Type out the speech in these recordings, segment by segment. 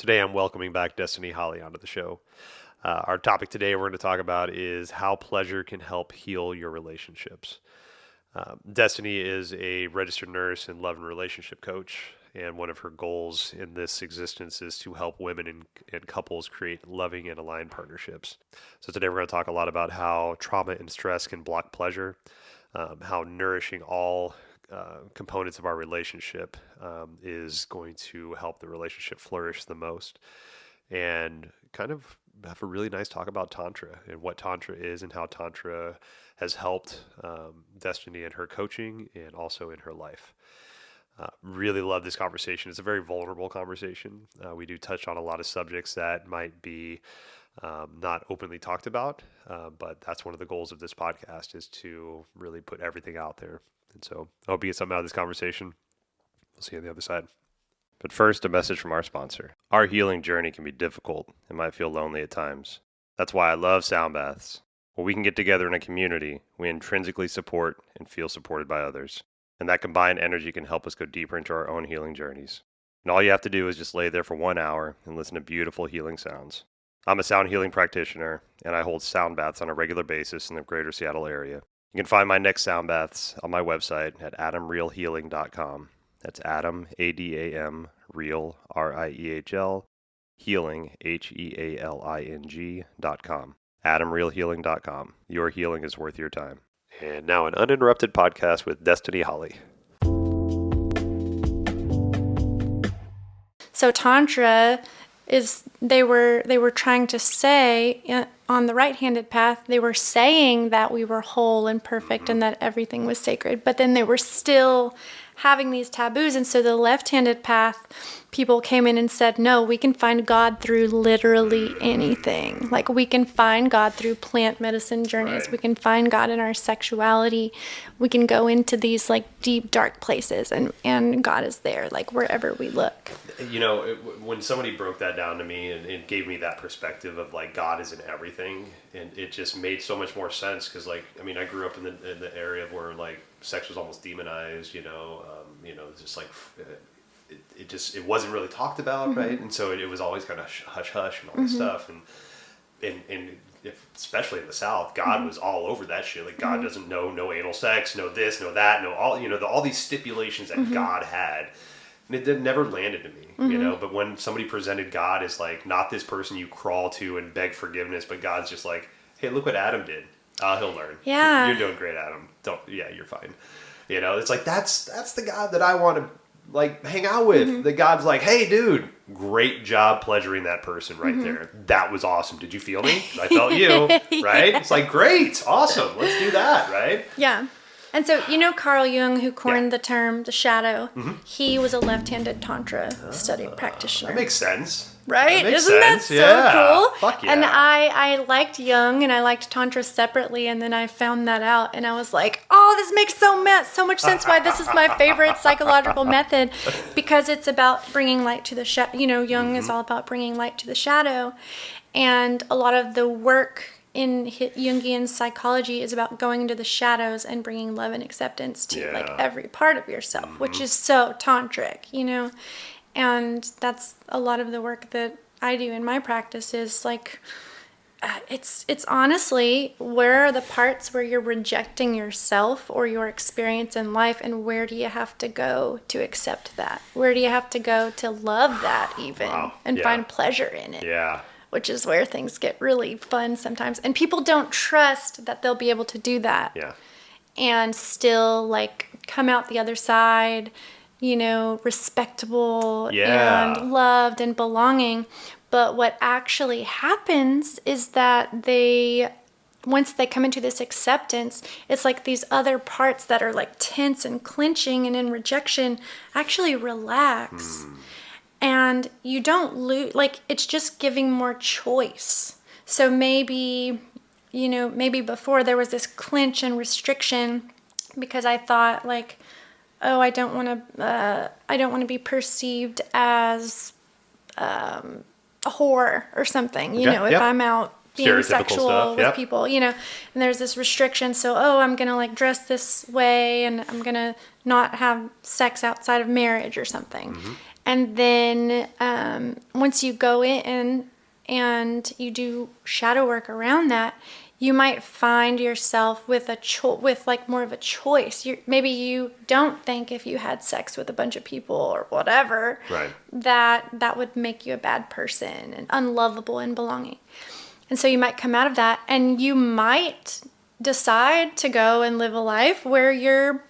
Today I'm welcoming back Destiny Holley onto the show. Our topic today we're going to talk about is how pleasure can help heal your relationships. Destiny is a registered nurse and love and relationship coach, and one of her goals in this existence is to help women and couples create loving and aligned partnerships. So today we're going to talk a lot about how trauma and stress can block pleasure, how nourishing all components of our relationship is going to help the relationship flourish the most, and kind of have a really nice talk about Tantra and what Tantra is and how Tantra has helped Destiny in her coaching and also in her life. Really love this conversation. It's a very vulnerable conversation. We do touch on a lot of subjects that might be not openly talked about, but that's one of the goals of this podcast, is to really put everything out there. And so I hope you get something out of this conversation. We'll see you on the other side. But first, a message from our sponsor. Our healing journey can be difficult and might feel lonely at times. That's why I love sound baths. Where we can get together in a community, we intrinsically support and feel supported by others. And that combined energy can help us go deeper into our own healing journeys. And all you have to do is just lay there for 1 hour and listen to beautiful healing sounds. I'm a sound healing practitioner, and I hold sound baths on a regular basis in the greater Seattle area. You can find my next sound baths on my website at adamrealhealing.com. That's Adam, A-D-A-M, Real, R-I-E-H-L, Healing, H-E-A-L-I-N-G.com. adamrealhealing.com. Your healing is worth your time. And now an uninterrupted podcast with Destiny Holley. So Tantra is, they were trying to say, on the right-handed path, they were saying that we were whole and perfect and that everything was sacred, but then they were still having these taboos. And so the left-handed path, people came in and said, no, we can find God through literally anything. Like, we can find God through plant medicine journeys. Right. We can find God in our sexuality. We can go into these like deep, dark places, and God is there, like wherever we look. You know, when somebody broke that down to me and it gave me that perspective of like God is in everything, and it just made so much more sense, because like, I mean, I grew up in the area where like sex was almost demonized, just like it wasn't really talked about, mm-hmm. right? And so it was always kind of hush hush and all this mm-hmm. stuff, and especially in the South, God mm-hmm. was all over that shit. Like, God mm-hmm. doesn't know no anal sex, no this, no that, no all, all these stipulations that mm-hmm. God had. And it never landed to me, mm-hmm. But when somebody presented God as like, not this person you crawl to and beg forgiveness, but God's just like, hey, look what Adam did. He'll learn. Yeah. You're doing great, Adam. You're fine. It's like, that's the God that I want to like hang out with. Mm-hmm. The God's like, hey, dude, great job pleasuring that person right mm-hmm. there. That was awesome. Did you feel me? I felt you, right? Yeah. It's like, great, awesome. Let's do that, right? Yeah. And so, Carl Jung, who coined the term the shadow, mm-hmm. he was a left-handed Tantra study practitioner. That makes sense. Right? Isn't that so cool? Fuck yeah. And I liked Jung and I liked Tantra separately, and then I found that out and I was like, oh, this makes so much sense why this is my favorite psychological method, because it's about bringing light to the shadow. Jung mm-hmm. is all about bringing light to the shadow, and a lot of the work in Jungian psychology is about going into the shadows and bringing love and acceptance to like every part of yourself, mm-hmm. which is so tantric, and that's a lot of the work that I do in my practice. Is like, it's honestly, where are the parts where you're rejecting yourself or your experience in life, and where do you have to go to accept that? Where do you have to go to love that even and find pleasure in it? Yeah. Which is where things get really fun sometimes. And people don't trust that they'll be able to do that. Yeah. And still, like, come out the other side, respectable and loved and belonging. But what actually happens is that once they come into this acceptance, it's like these other parts that are, like, tense and clenching and in rejection actually relax. And you don't lose, like, it's just giving more choice. So maybe before there was this clinch and restriction because I thought, like, oh, I don't want to be perceived as a whore or something, if I'm out being sexual with people, and there's this restriction. So, I'm going to like dress this way and I'm going to not have sex outside of marriage or something. Mm-hmm. And then once you go in and you do shadow work around that, you might find yourself with with like more of a choice. Maybe you don't think if you had sex with a bunch of people or whatever, right, that would make you a bad person and unlovable and belonging. And so you might come out of that and you might decide to go and live a life where you're,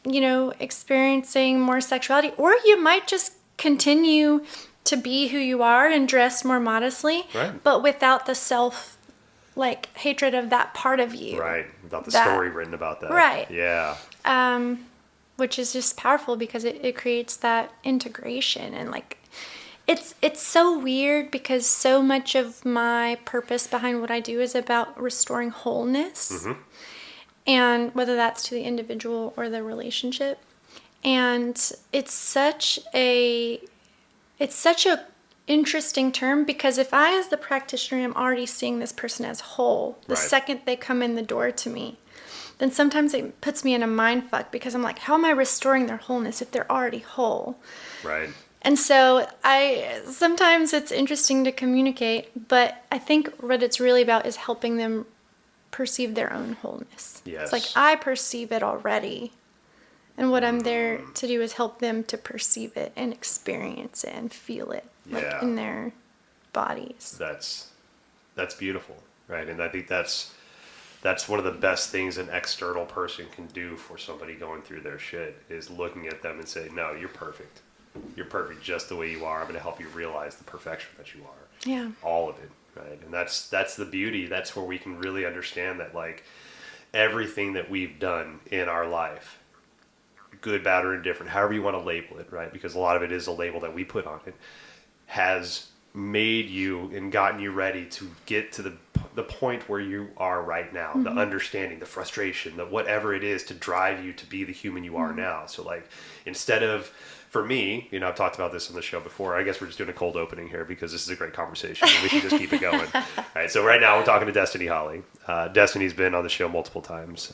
experiencing more sexuality, or you might just continue to be who you are and dress more modestly, right, but without the hatred of that part of you. Right. Without the story written about that. Right. Yeah. Which is just powerful because it creates that integration. And it's so weird because so much of my purpose behind what I do is about restoring wholeness. Mm-hmm. And whether that's to the individual or the relationship. And it's such a interesting term, because if I, as the practitioner, am already seeing this person as whole the second they come in the door to me, then sometimes it puts me in a mind fuck, because I'm like, how am I restoring their wholeness if they're already whole? Right. And so sometimes it's interesting to communicate, but I think what it's really about is helping them perceive their own wholeness. Yes. It's like, I perceive it already. And what I'm there to do is help them to perceive it and experience it and feel it in their bodies. That's beautiful, right? And I think that's one of the best things an external person can do for somebody going through their shit, is looking at them and say, no, you're perfect. You're perfect just the way you are. I'm going to help you realize the perfection that you are. Yeah. All of it, right? And that's the beauty. That's where we can really understand that, like, everything that we've done in our life, good, bad, or indifferent, however you want to label it, right? Because a lot of it is a label that we put on it, has made you and gotten you ready to get to the point where you are right now. Mm-hmm. The understanding, the frustration, the whatever it is to drive you to be the human you are now. So, like, instead of, for me, I've talked about this on the show before. I guess we're just doing a cold opening here because this is a great conversation. And we can just keep it going. All right. So right now we're talking to Destiny Holley. Destiny's been on the show multiple times.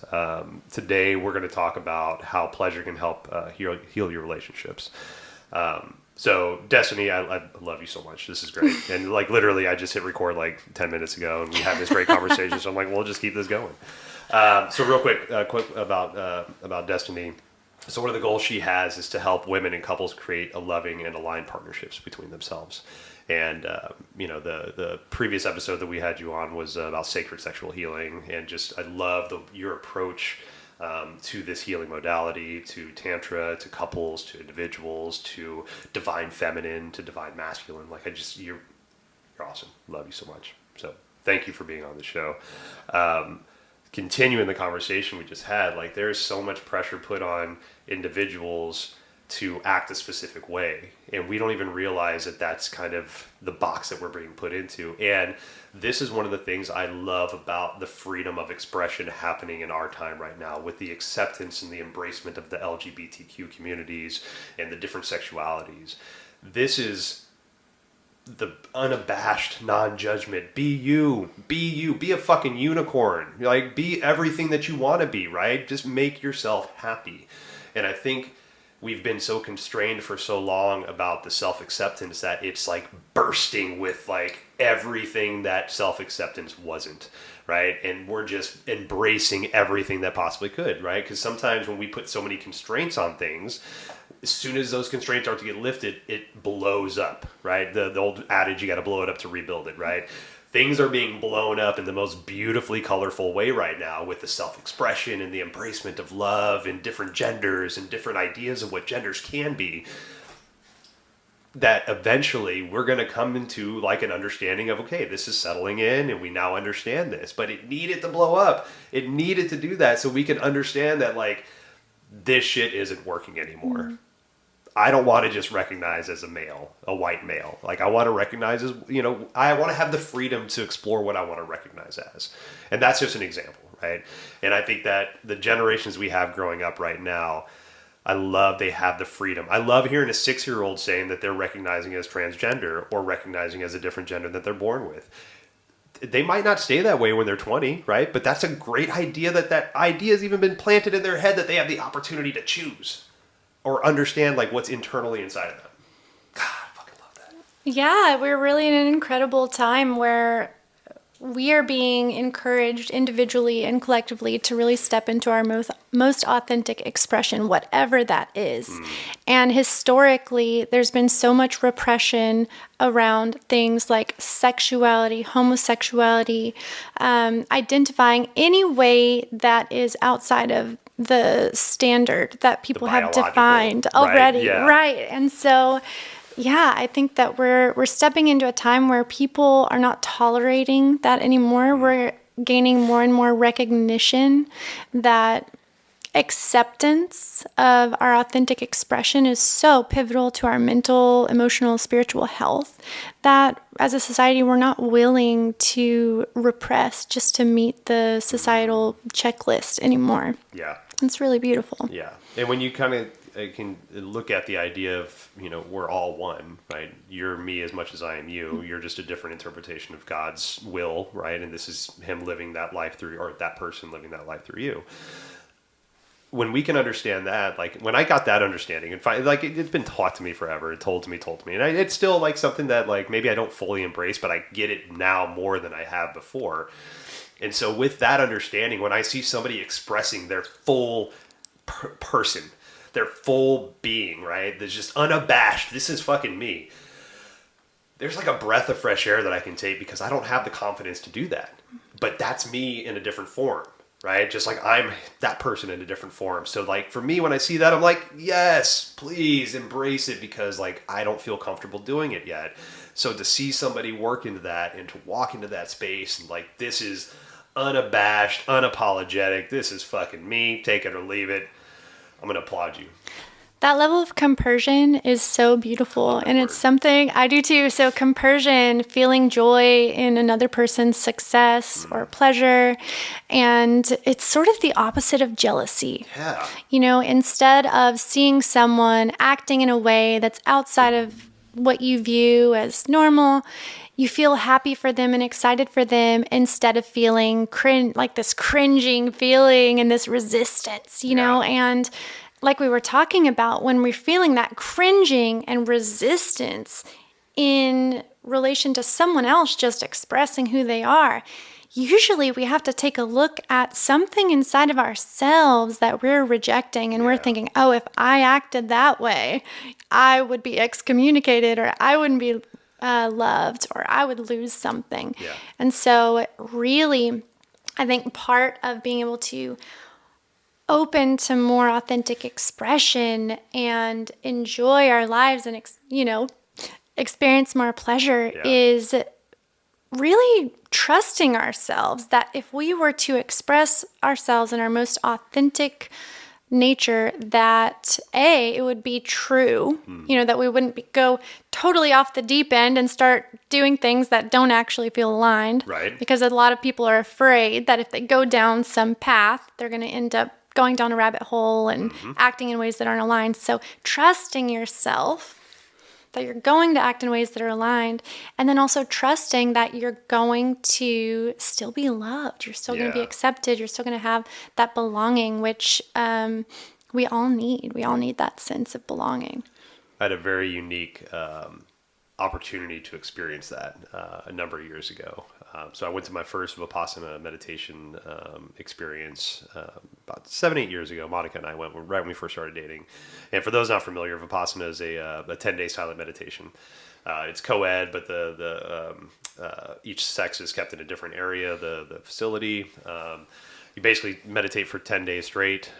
Today we're going to talk about how pleasure can help heal your relationships. So Destiny, I love you so much. This is great. And like literally, I just hit record like 10 minutes ago, and we had this great conversation. So I'm like, we'll just keep this going. So real quick about Destiny. So one of the goals she has is to help women and couples create a loving and aligned partnerships between themselves. And, the previous episode that we had you on was about sacred sexual healing. And just, I love your approach to this healing modality, to Tantra, to couples, to individuals, to divine feminine, to divine masculine. Like, you're awesome. Love you so much. So thank you for being on the show. Continuing the conversation we just had, like, there's so much pressure put on individuals to act a specific way, and we don't even realize that that's kind of the box that we're being put into. And this is one of the things I love about the freedom of expression happening in our time right now, with the acceptance and the embracement of the LGBTQ communities and the different sexualities. This is the unabashed non-judgment. Be you, be a fucking unicorn. Like, be everything that you want to be, right? Just make yourself happy. And I think we've been so constrained for so long about the self-acceptance that it's like bursting with like everything that self-acceptance wasn't, right? And we're just embracing everything that possibly could, right? Because sometimes when we put so many constraints on things, as soon as those constraints start to get lifted, it blows up, right? The old adage, you got to blow it up to rebuild it, right? Things are being blown up in the most beautifully colorful way right now, with the self-expression and the embracement of love and different genders and different ideas of what genders can be, that eventually we're going to come into like an understanding of, okay, this is settling in and we now understand this, but it needed to blow up. It needed to do that so we can understand that, like, this shit isn't working anymore. Mm-hmm. I don't want to just recognize as a male, a white male. Like, I want to recognize as, I want to have the freedom to explore what I want to recognize as. And that's just an example, right? And I think that the generations we have growing up right now, I love they have the freedom. I love hearing a 6-year-old saying that they're recognizing as transgender or recognizing as a different gender that they're born with. They might not stay that way when they're 20, right? But that's a great idea, that idea has even been planted in their head that they have the opportunity to choose or understand like what's internally inside of them. Yeah, we're really in an incredible time where we are being encouraged individually and collectively to really step into our most authentic expression, whatever that is. And historically, there's been so much repression around things like sexuality, homosexuality, identifying any way that is outside of the standard that people have defined already. Right. And so yeah, I think that we're stepping into a time where people are not tolerating that anymore. We're gaining more and more recognition that acceptance of our authentic expression is so pivotal to our mental, emotional, spiritual health that as a society we're not willing to repress just to meet the societal checklist anymore. Yeah. It's really beautiful. Yeah. And when you kind of can look at the idea of, we're all one, right? You're me as much as I am you. You're just a different interpretation of God's will, right? And this is him living that life through, or that person living that life through you. When we can understand that, like when I got that understanding, and like it's been taught to me forever, told to me, and it's still like something that like maybe I don't fully embrace, but I get it now more than I have before. And so with that understanding, when I see somebody expressing their full person, their full being, right? That's just unabashed. This is fucking me. There's like a breath of fresh air that I can take because I don't have the confidence to do that. But that's me in a different form, right? Just like I'm that person in a different form. So like for me, when I see that, I'm like, yes, please embrace it because like I don't feel comfortable doing it yet. So to see somebody work into that and to walk into that space and like, this is unabashed, unapologetic. This is fucking me. Take it or leave it. I'm going to applaud you. That level of compersion is so beautiful, and it's something I do too. So compersion, feeling joy in another person's success or pleasure, and it's sort of the opposite of jealousy. Yeah. Instead of seeing someone acting in a way that's outside of what you view as normal, you feel happy for them and excited for them instead of feeling like this cringing feeling and this resistance, know, and like we were talking about, when we're feeling that cringing and resistance in relation to someone else just expressing who they are, usually we have to take a look at something inside of ourselves that we're rejecting, and we're thinking, oh, if I acted that way, I would be excommunicated, or I wouldn't be loved, or I would lose something. Yeah. And so really, I think part of being able to open to more authentic expression and enjoy our lives and, experience more pleasure is really trusting ourselves that if we were to express ourselves in our most authentic nature, that it would be true, that we wouldn't go totally off the deep end and start doing things that don't actually feel aligned. Right. Because a lot of people are afraid that if they go down some path, they're going to end up going down a rabbit hole and acting in ways that aren't aligned. So trusting yourself that you're going to act in ways that are aligned, and then also trusting that you're going to still be loved. You're still going to be accepted. You're still going to have that belonging, which we all need. We all need that sense of belonging. I had a very unique opportunity to experience that a number of years ago. So I went to my first Vipassana meditation experience about 7-8 years ago. Monica and I went right when we first started dating. And for those not familiar, Vipassana is a 10-day silent meditation. It's co-ed, but each sex is kept in a different area of the facility. You basically meditate for 10 days straight,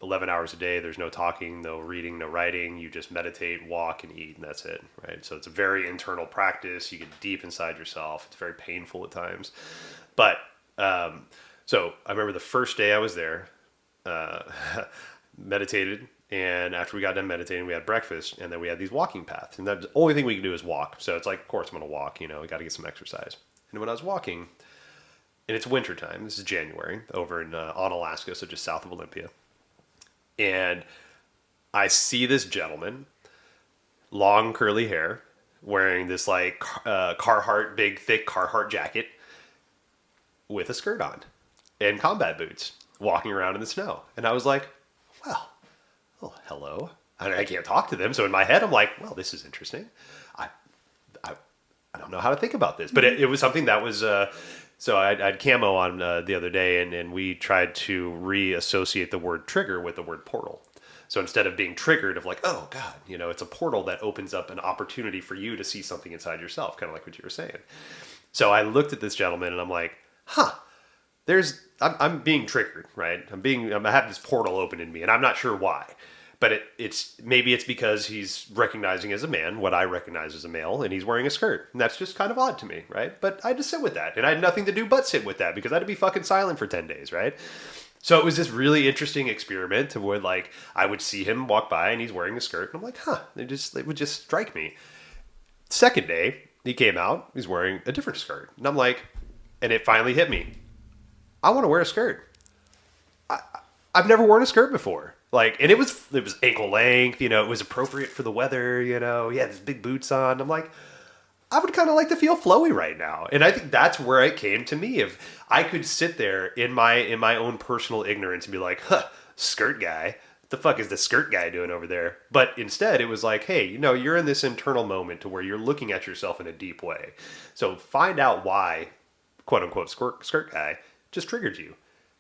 11 hours a day. There's no talking, no reading, no writing. You just meditate, walk, and eat, and that's it, right? So it's a very internal practice. You get deep inside yourself. It's very painful at times. But so I remember the first day I was there, meditated, and after we got done meditating, we had breakfast, and then we had these walking paths. And the only thing we can do is walk. So it's like, of course I'm going to walk, we got to get some exercise. And when I was walking, and it's wintertime. This is January over in on Alaska, so just south of Olympia. And I see this gentleman, long curly hair, wearing this like Carhartt, big thick Carhartt jacket with a skirt on and combat boots, walking around in the snow. And I was like, well, oh, hello. I can't talk to them. So in my head, I'm like, well, this is interesting. don't know how to think about this. But it was something that was, so I had Camo on the other day, and we tried to reassociate the word trigger with the word portal. So instead of being triggered of like, oh God, it's a portal that opens up an opportunity for you to see something inside yourself, kind of like what you were saying. So I looked at this gentleman and I'm like, I'm being triggered, right? I have this portal open in me and I'm not sure why. But maybe it's because he's recognizing as a man what I recognize as a male, and he's wearing a skirt. And that's just kind of odd to me, right? But I just sit with that. And I had nothing to do but sit with that because I had to be fucking silent for 10 days, right? So it was this really interesting experiment to where, like, I would see him walk by and he's wearing a skirt. And I'm like, it would just strike me. Second day, he came out, he's wearing a different skirt. And I'm like, and it finally hit me. I want to wear a skirt. I've never worn a skirt before. Like, and it was ankle length, it was appropriate for the weather, he had his big boots on. I'm like, I would kind of like to feel flowy right now. And I think that's where it came to me. If I could sit there in my own personal ignorance and be like, skirt guy, what the fuck is the skirt guy doing over there? But instead it was like, hey, you're in this internal moment to where you're looking at yourself in a deep way. So find out why, quote unquote, skirt guy just triggered you.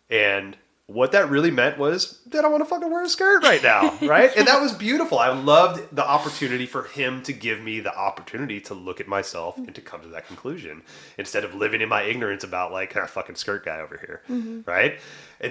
And what that really meant was that I want to fucking wear a skirt right now, right? And that was beautiful. I loved the opportunity for him to give me the opportunity to look at myself and to come to that conclusion instead of living in my ignorance about like, fucking skirt guy over here, right?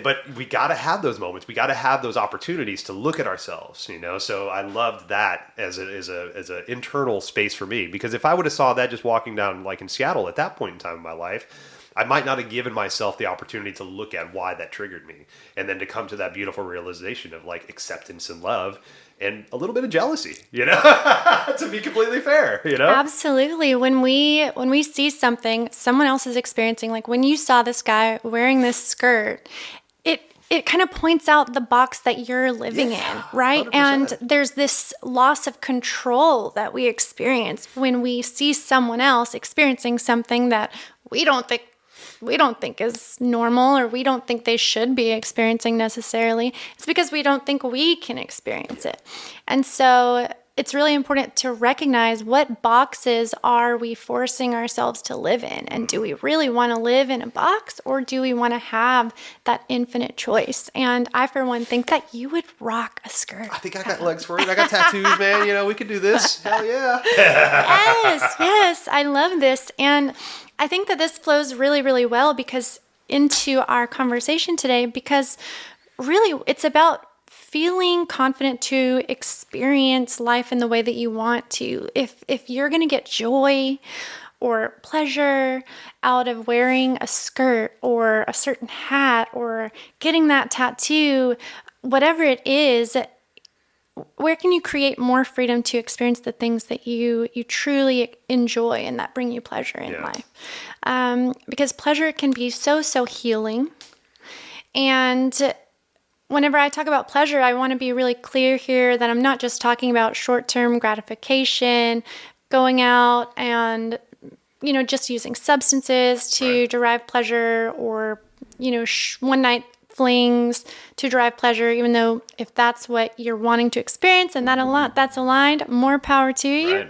But we got to have those moments. We got to have those opportunities to look at ourselves, So I loved that as an internal space for me, because if I would have saw that just walking down like in Seattle at that point in time in my life, I might not have given myself the opportunity to look at why that triggered me, and then to come to that beautiful realization of like acceptance and love and a little bit of jealousy, to be completely fair, Absolutely. When we see something someone else is experiencing, like when you saw this guy wearing this skirt, it kind of points out the box that you're living in, right? 100%. And there's this loss of control that we experience when we see someone else experiencing something that we don't think is normal, or we don't think they should be experiencing necessarily. It's because we don't think we can experience it. And so it's really important to recognize what boxes are we forcing ourselves to live in, and do we really want to live in a box, or do we want to have that infinite choice? And I, for one, think that you would rock a skirt. I think I got legs for it. I got tattoos, man. We could do this. Hell yeah. Yes, I love this. And I think that this flows really, really well into our conversation today, because really it's about feeling confident to experience life in the way that you want to. If you're going to get joy or pleasure out of wearing a skirt or a certain hat or getting that tattoo, whatever it is, where can you create more freedom to experience the things that you truly enjoy and that bring you pleasure in life? Because pleasure can be so healing. And whenever I talk about pleasure, I want to be really clear here that I'm not just talking about short-term gratification, going out and, just using substances to derive pleasure, or, one-night flings to derive pleasure, even though if that's what you're wanting to experience and that's aligned, more power to you.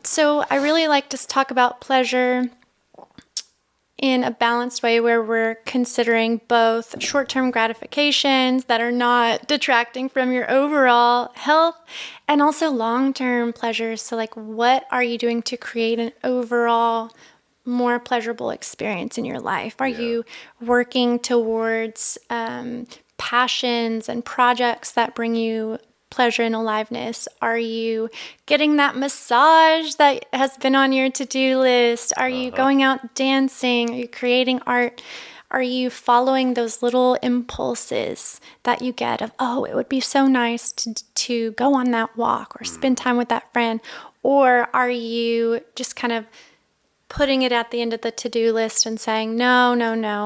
So I really like to talk about pleasure in a balanced way, where we're considering both short-term gratifications that are not detracting from your overall health, and also long-term pleasures. So like, what are you doing to create an overall more pleasurable experience in your life? Are you working towards passions and projects that bring you pleasure and aliveness? Are you getting that massage that has been on your to-do list? Are you going out dancing? Are you creating art? Are you following those little impulses that you get of, it would be so nice to go on that walk or spend time with that friend? Or are you just kind of putting it at the end of the to-do list and saying, no,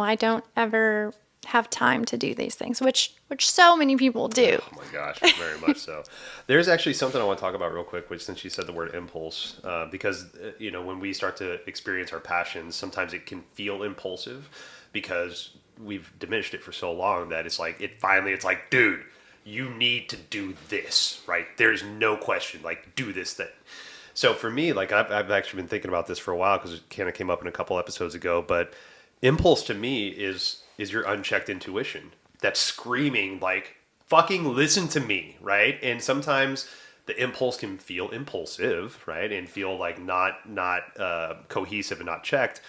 I don't ever have time to do these things, which so many people do. Oh my gosh, very much so. There's actually something I want to talk about real quick, which, since you said the word impulse, because when we start to experience our passions, sometimes it can feel impulsive because we've diminished it for so long that it's like, it's like, dude, you need to do this, right? There's no question, like, do this thing. So for me, like I've actually been thinking about this for a while because it kind of came up in a couple episodes ago. But impulse to me is your unchecked intuition that's screaming like, "Fucking listen to me," right? And sometimes the impulse can feel impulsive, right, and feel like not cohesive and not checked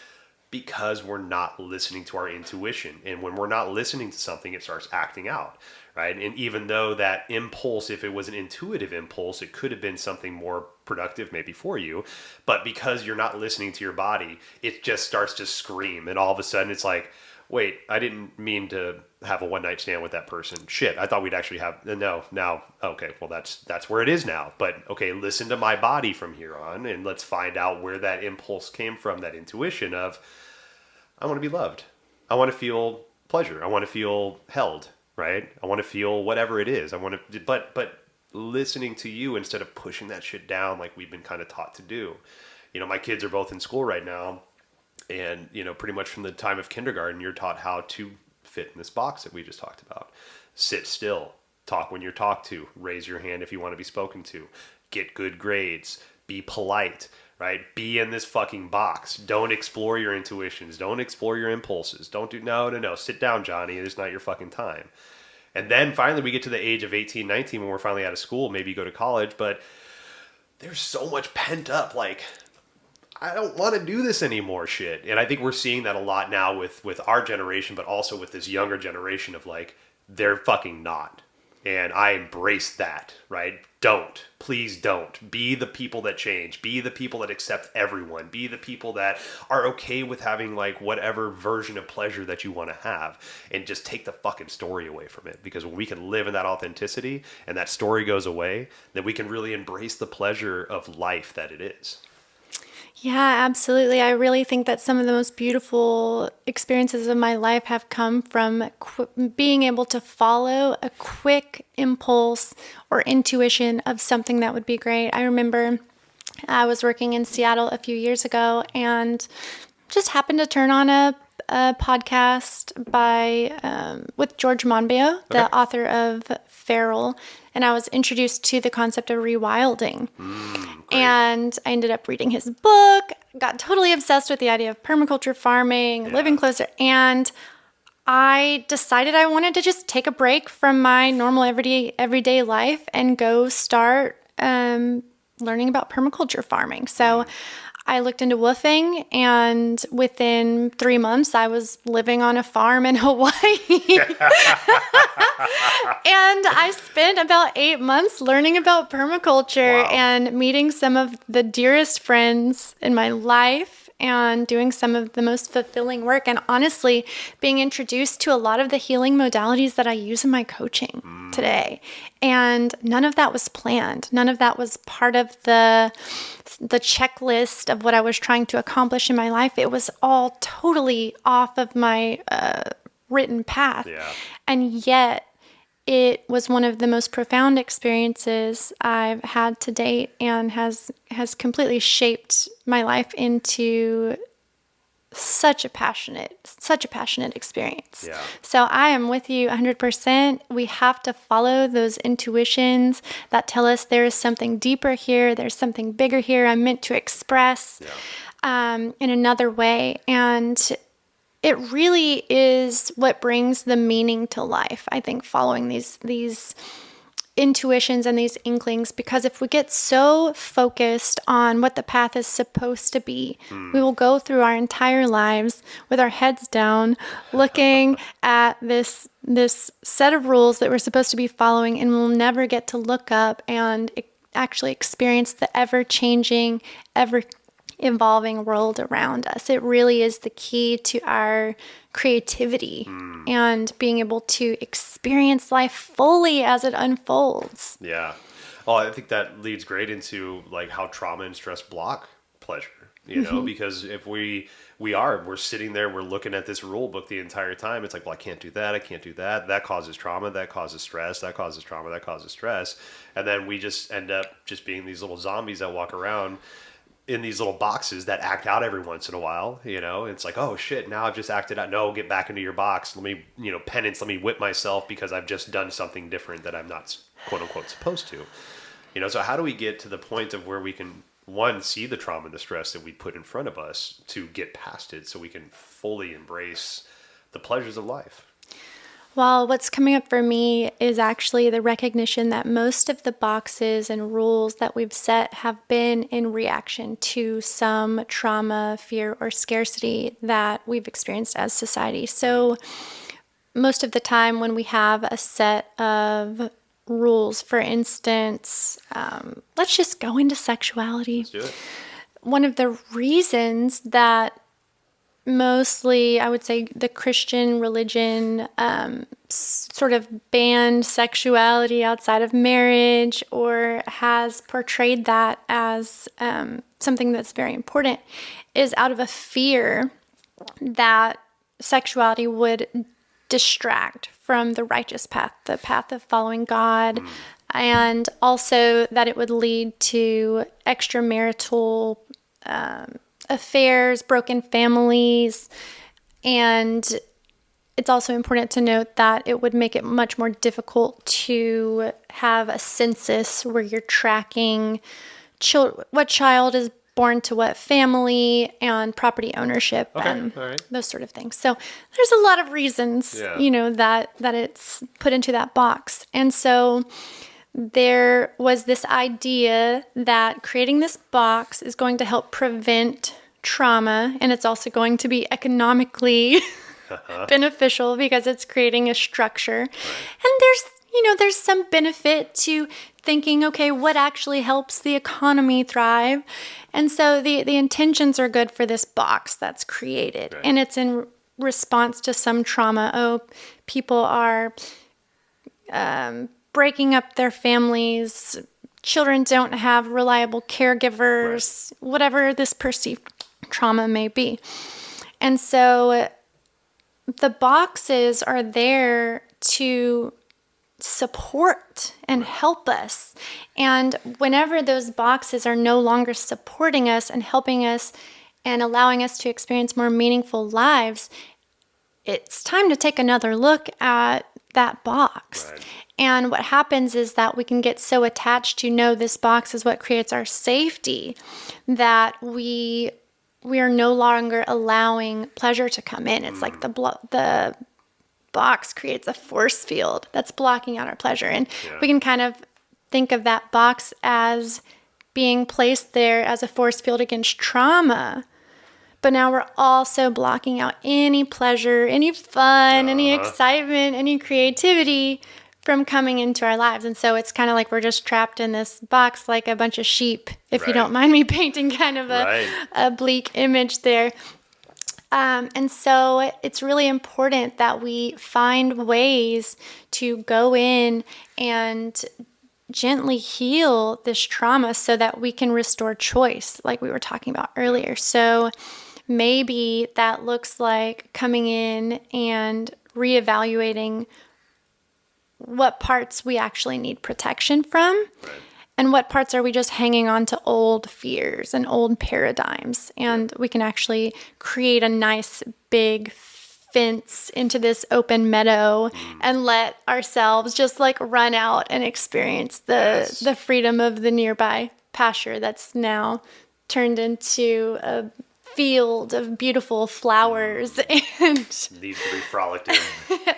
because we're not listening to our intuition. And when we're not listening to something, it starts acting out, right? And even though that impulse, if it was an intuitive impulse, it could have been something more productive maybe for you. But because you're not listening to your body, it just starts to scream. And all of a sudden it's like, wait, I didn't mean to have a one night stand with that person. Shit, I thought we'd actually have, no, now, okay, well that's where it is now. But okay, listen to my body from here on and let's find out where that impulse came from, that intuition of, I want to be loved. I want to feel pleasure. I want to feel held, right? I want to feel whatever it is. I want to, but listening to you instead of pushing that shit down like we've been kind of taught to do. You know, my kids are both in school right now, and you know, pretty much from the time of kindergarten, you're taught how to fit in this box that we just talked about. Sit still, talk when you're talked to, raise your hand if you want to be spoken to, get good grades, be polite, right? Be in this fucking box. Don't explore your intuitions. Don't explore your impulses. Don't do, no. Sit down, Johnny. It's not your fucking time. And then finally we get to the age of 18, 19 when we're finally out of school, maybe go to college, but there's so much pent up, like, I don't want to do this anymore shit. And I think we're seeing that a lot now with our generation, but also with this younger generation of like, they're fucking not. And I embrace that, right? Please don't. Be the people that change. Be the people that accept everyone. Be the people that are okay with having like whatever version of pleasure that you want to have. And just take the fucking story away from it. Because when we can live in that authenticity and that story goes away, then we can really embrace the pleasure of life that it is. Yeah, absolutely. I really think that some of the most beautiful experiences of my life have come from being able to follow a quick impulse or intuition of something that would be great. I remember I was working in Seattle a few years ago and just happened to turn on a podcast with George Monbiot, the author of Feral, and I was introduced to the concept of rewilding. And I ended up reading his book, got totally obsessed with the idea of permaculture farming, living closer, and I decided I wanted to just take a break from my normal everyday life and go start learning about permaculture farming. So I looked into woofing, and within 3 months, I was living on a farm in Hawaii. And I spent about 8 months learning about permaculture and meeting some of the dearest friends in my life and doing some of the most fulfilling work. And honestly, being introduced to a lot of the healing modalities that I use in my coaching today. And none of that was planned. None of that was part of the checklist of what I was trying to accomplish in my life. It was all totally off of my written path. Yeah. And yet it was one of the most profound experiences I've had to date and has completely shaped my life into such a passionate experience. Yeah. So I am with you 100%. We have to follow those intuitions that tell us there is something deeper here. There's something bigger here I'm meant to express in another way. And it really is what brings the meaning to life, I think, following these intuitions and these inklings, because if we get so focused on what the path is supposed to be, we will go through our entire lives with our heads down, looking at this set of rules that we're supposed to be following, and we'll never get to look up and actually experience the ever-changing, evolving world around us. It really is the key to our creativity and being able to experience life fully as it unfolds. Yeah. Oh, I think that leads great into like how trauma and stress block pleasure, you know, because if we're sitting there, we're looking at this rule book the entire time. It's like, well, I can't do that. I can't do that. That causes trauma. That causes stress. That causes trauma. That causes stress. And then we just end up just being these little zombies that walk around in these little boxes that act out every once in a while, you know. It's like, oh shit, now I've just acted out. No, get back into your box. Let me, penance, let me whip myself because I've just done something different that I'm not quote unquote supposed to. So how do we get to the point of where we can one, see the trauma and the stress that we put in front of us to get past it so we can fully embrace the pleasures of life. Well, what's coming up for me is actually the recognition that most of the boxes and rules that we've set have been in reaction to some trauma, fear, or scarcity that we've experienced as society. So most of the time when we have a set of rules, for instance, let's just go into sexuality. Let's do it. One of the reasons that mostly, I would say, the Christian religion sort of banned sexuality outside of marriage or has portrayed that as something that's very important is out of a fear that sexuality would distract from the righteous path, the path of following God, and also that it would lead to extramarital affairs, broken families, and it's also important to note that it would make it much more difficult to have a census where you're tracking what child is born to what family and property ownership and those sort of things. So there's a lot of reasons, that it's put into that box. And so there was this idea that creating this box is going to help prevent trauma, and it's also going to be economically beneficial because it's creating a structure. And there's some benefit to thinking, okay, what actually helps the economy thrive? And so the intentions are good for this box that's created. And it's in response to some trauma. Oh, people are breaking up their families. Children don't have reliable caregivers, whatever this perceived trauma may be. And so the boxes are there to support and help us. And whenever those boxes are no longer supporting us and helping us and allowing us to experience more meaningful lives, it's time to take another look at that box. Right. And what happens is that we can get so attached to know this box is what creates our safety that we are no longer allowing pleasure to come in. It's like the box creates a force field that's blocking out our pleasure. And we can kind of think of that box as being placed there as a force field against trauma. But now we're also blocking out any pleasure, any fun, any excitement, any creativity from coming into our lives. And so it's kind of like we're just trapped in this box like a bunch of sheep, if you don't mind me painting kind of a bleak image there. And so it's really important that we find ways to go in and gently heal this trauma so that we can restore choice, like we were talking about earlier. So maybe that looks like coming in and reevaluating what parts we actually need protection from, and what parts are we just hanging on to old fears and old paradigms. And we can actually create a nice big fence into this open meadow and let ourselves just like run out and experience the freedom of the nearby pasture that's now turned into a field of beautiful flowers and needs to be frolicked in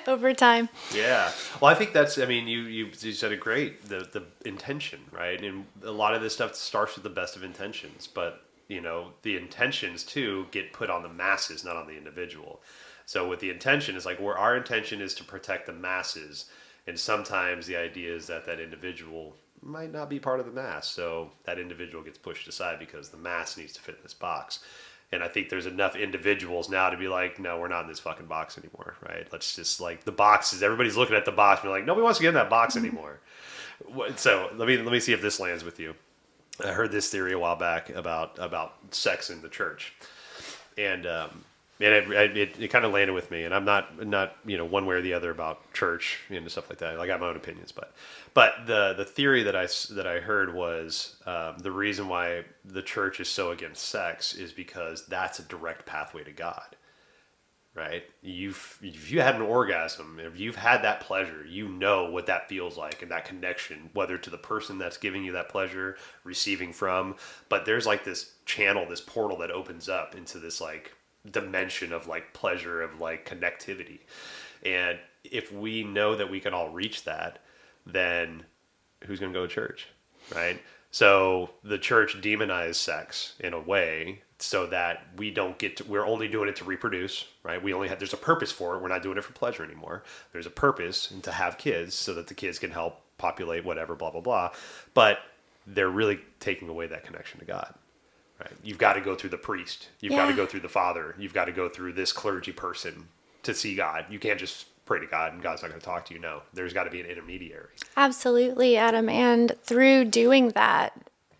over time. Yeah. Well, I think that's, I mean, you said it great, the intention, right? And a lot of this stuff starts with the best of intentions, but the intentions too get put on the masses, not on the individual. So with the intention, it's like where our intention is to protect the masses, and sometimes the idea is that individual might not be part of the mass, so that individual gets pushed aside because the mass needs to fit in this box. And I think there's enough individuals now to be like, no, we're not in this fucking box anymore, right? Let's just, like, the boxes, everybody's looking at the box and they're like, nobody wants to get in that box anymore. So let me see if this lands with you. I heard this theory a while back about sex in the church, and it kind of landed with me. And I'm not one way or the other about church and stuff like that. Like, I have my own opinions, but the theory that I heard was the reason why the church is so against sex is because that's a direct pathway to God. right? If you had an orgasm, if you've had that pleasure, you know what that feels like, and that connection, whether to the person that's giving you that pleasure, receiving from, but there's like this channel, this portal that opens up into this like dimension of like pleasure, of like connectivity. And if we know that we can all reach that, then who's going to go to church, right? So the church demonized sex in a way so that we don't get to, we're only doing it to reproduce, right? There's a purpose for it. We're not doing it for pleasure anymore. There's a purpose and to have kids so that the kids can help populate whatever, blah, blah, blah. But they're really taking away that connection to God, right? You've got to go through the priest. You've got to go through the father. You've got to go through this clergy person to see God. You can't just pray to God and God's not going to talk to you. No, there's got to be an intermediary. Absolutely, Adam. And through doing that,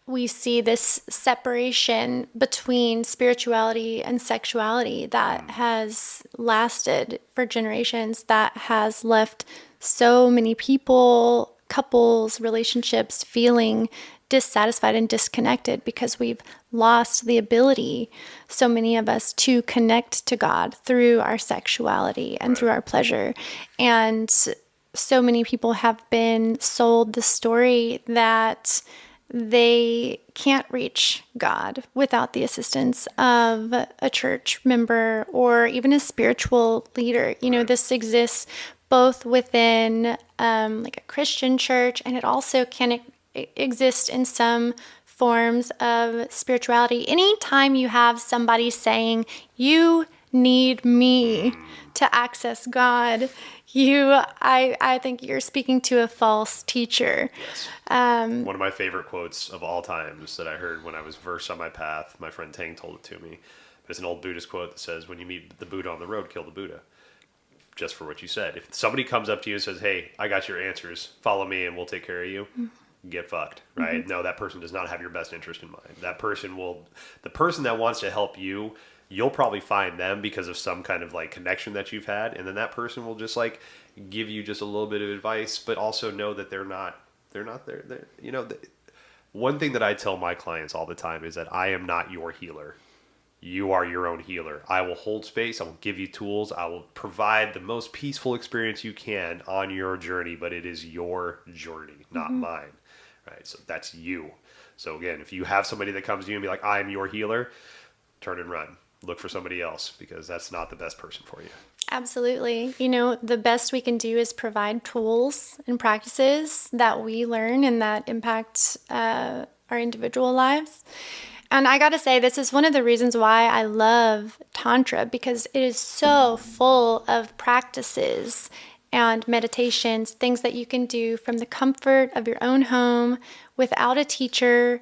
we see this separation between spirituality and sexuality that has lasted for generations, that has left so many people, couples, relationships feeling dissatisfied and disconnected because we've lost the ability, so many of us, to connect to God through our sexuality and through our pleasure. And so many people have been sold the story that they can't reach God without the assistance of a church member or even a spiritual leader. You know, this exists both within like a Christian church, and it also can exist in some forms of spirituality. Anytime you have somebody saying, you need me to access God, I think you're speaking to a false teacher. Yes. One of my favorite quotes of all times that I heard when I was versed on my path, my friend Tang told it to me. But it's an old Buddhist quote that says, when you meet the Buddha on the road, kill the Buddha. Just for what you said. If somebody comes up to you and says, hey, I got your answers, follow me and we'll take care of you, get fucked, right? Mm-hmm. No, that person does not have your best interest in mind. The person that wants to help you, you'll probably find them because of some kind of like connection that you've had. And then that person will just like give you just a little bit of advice, but also know that they're not there. You know, one thing that I tell my clients all the time is that I am not your healer. You are your own healer. I will hold space. I will give you tools. I will provide the most peaceful experience you can on your journey, but it is your journey, not mine. Right? So that's you. So again, if you have somebody that comes to you and be like, I am your healer, turn and run. Look for somebody else because that's not the best person for you. Absolutely. You know, the best we can do is provide tools and practices that we learn and that impact our individual lives. And I got to say, this is one of the reasons why I love Tantra, because it is so full of practices and meditations, things that you can do from the comfort of your own home without a teacher,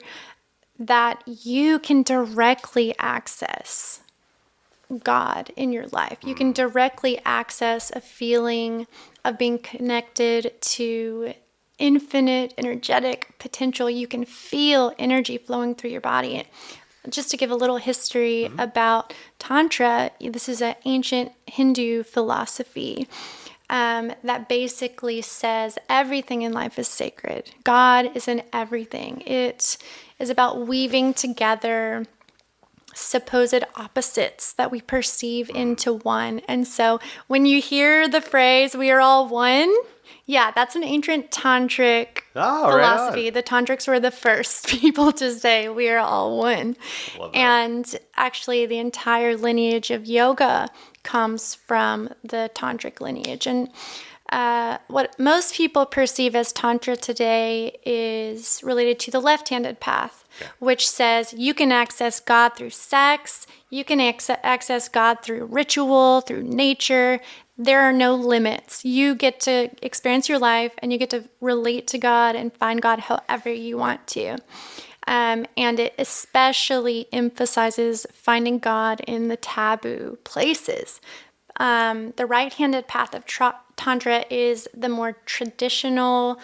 that you can directly access God in your life. You can directly access a feeling of being connected to infinite energetic potential. You can feel energy flowing through your body. Just to give a little history about Tantra, this is an ancient Hindu philosophy that basically says everything in life is sacred. God is in everything. It is about weaving together supposed opposites that we perceive into one. And so when you hear the phrase, we are all one, yeah, that's an ancient tantric philosophy. Right. The tantrics were the first people to say we are all one. And actually the entire lineage of yoga comes from the tantric lineage. And what most people perceive as Tantra today is related to the left-handed path, which says you can access God through sex, you can access God through ritual, through nature. There are no limits. You get to experience your life and you get to relate to God and find God however you want to. And it especially emphasizes finding God in the taboo places. The right-handed path of Tantra is the more traditional,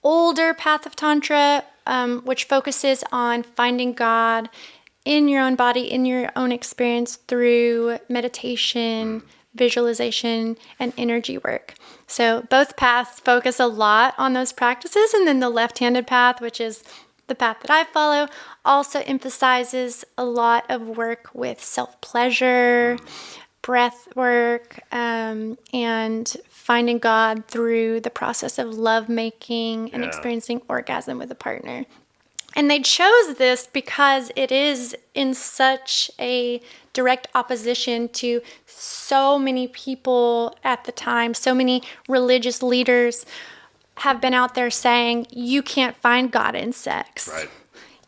older path of Tantra, which focuses on finding God in your own body, in your own experience through meditation, visualization, and energy work. So both paths focus a lot on those practices, and then the left-handed path, which is the path that I follow, also emphasizes a lot of work with self-pleasure, breath work, and finding God through the process of love making and experiencing orgasm with a partner. And they chose this because it is in such a direct opposition to so many people at the time. So many religious leaders have been out there saying, you can't find God in sex. Right.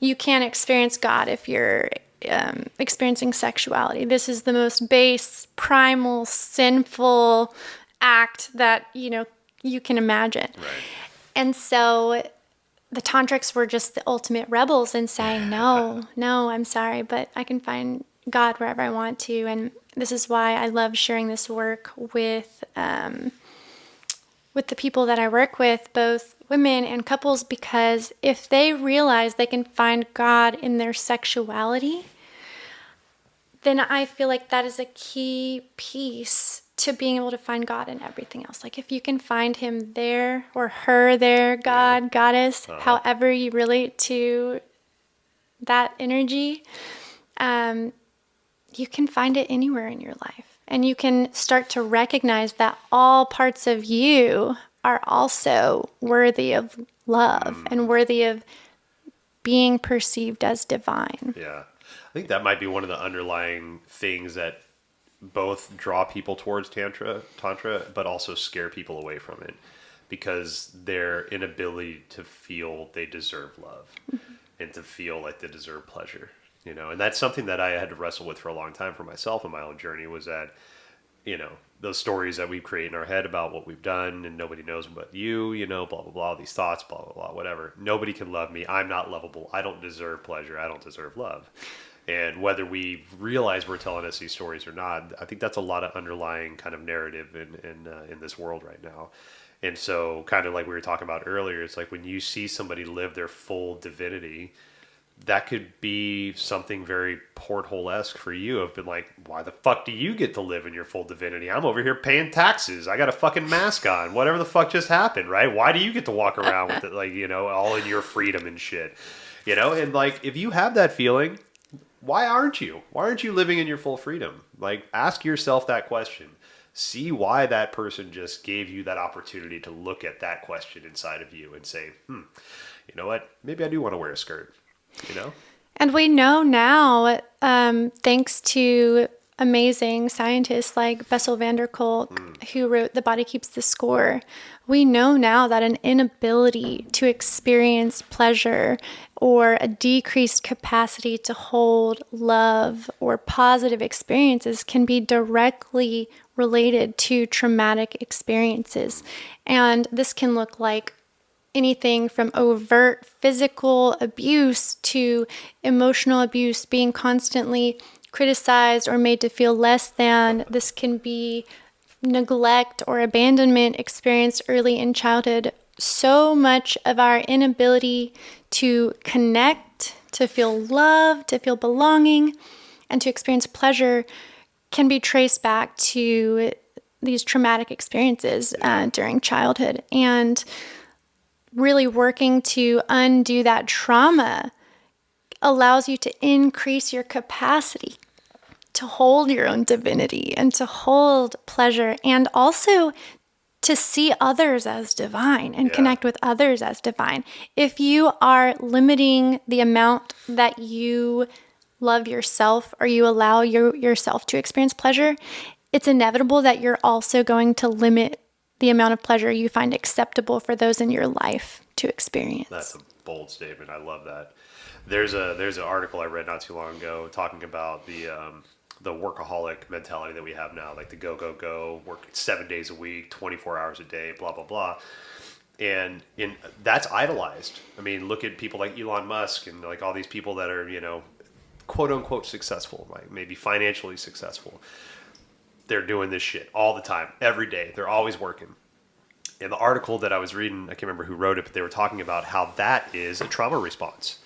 You can't experience God if you're experiencing sexuality. This is the most base, primal, sinful act that, you can imagine. Right. And so the tantrics were just the ultimate rebels in saying, no, I'm sorry, but I can find God wherever I want to. And this is why I love sharing this work with the people that I work with, both women and couples, because if they realize they can find God in their sexuality, then I feel like that is a key piece to being able to find God in everything else. Like if you can find him there or her there, God, goddess, however you relate to that energy, you can find it anywhere in your life. And you can start to recognize that all parts of you are also worthy of love and worthy of being perceived as divine. Yeah. I think that might be one of the underlying things that both draw people towards Tantra, but also scare people away from it, because their inability to feel they deserve love and to feel like they deserve pleasure, and that's something that I had to wrestle with for a long time for myself in my own journey, was that, those stories that we create in our head about what we've done and nobody knows but you, blah, blah, blah, these thoughts, blah, blah, blah, whatever. Nobody can love me. I'm not lovable. I don't deserve pleasure. I don't deserve love. And whether we realize we're telling us these stories or not, I think that's a lot of underlying kind of narrative in this world right now. And so kind of like we were talking about earlier, it's like when you see somebody live their full divinity, that could be something very porthole-esque for you. Of been like, why the fuck do you get to live in your full divinity? I'm over here paying taxes. I got a fucking mask on. Whatever the fuck just happened, right? Why do you get to walk around with it, like, all in your freedom and shit? And like, if you have that feeling, why aren't you? Why aren't you living in your full freedom? Like, ask yourself that question. See why that person just gave you that opportunity to look at that question inside of you and say, you know what? Maybe I do want to wear a skirt, And we know now, thanks to amazing scientists like Bessel van der Kolk, who wrote The Body Keeps the Score, we know now that an inability to experience pleasure or a decreased capacity to hold love or positive experiences can be directly related to traumatic experiences. And this can look like anything from overt physical abuse to emotional abuse, being constantly criticized or made to feel less than. This can be neglect or abandonment experienced early in childhood. So much of our inability to connect, to feel love, to feel belonging, and to experience pleasure can be traced back to these traumatic experiences during childhood. And really working to undo that trauma allows you to increase your capacity to hold your own divinity and to hold pleasure, and also to see others as divine and connect with others as divine. If you are limiting the amount that you love yourself or you allow yourself to experience pleasure, it's inevitable that you're also going to limit the amount of pleasure you find acceptable for those in your life to experience. That's a bold statement. I love that. There's an article I read not too long ago talking about the workaholic mentality that we have now, like the go, work 7 days a week, 24 hours a day, blah, blah, blah. And that's idolized. I mean, look at people like Elon Musk and like all these people that are, quote unquote successful, like maybe financially successful. They're doing this shit all the time, every day. They're always working. In the article that I was reading, I can't remember who wrote it, but they were talking about how that is a trauma response.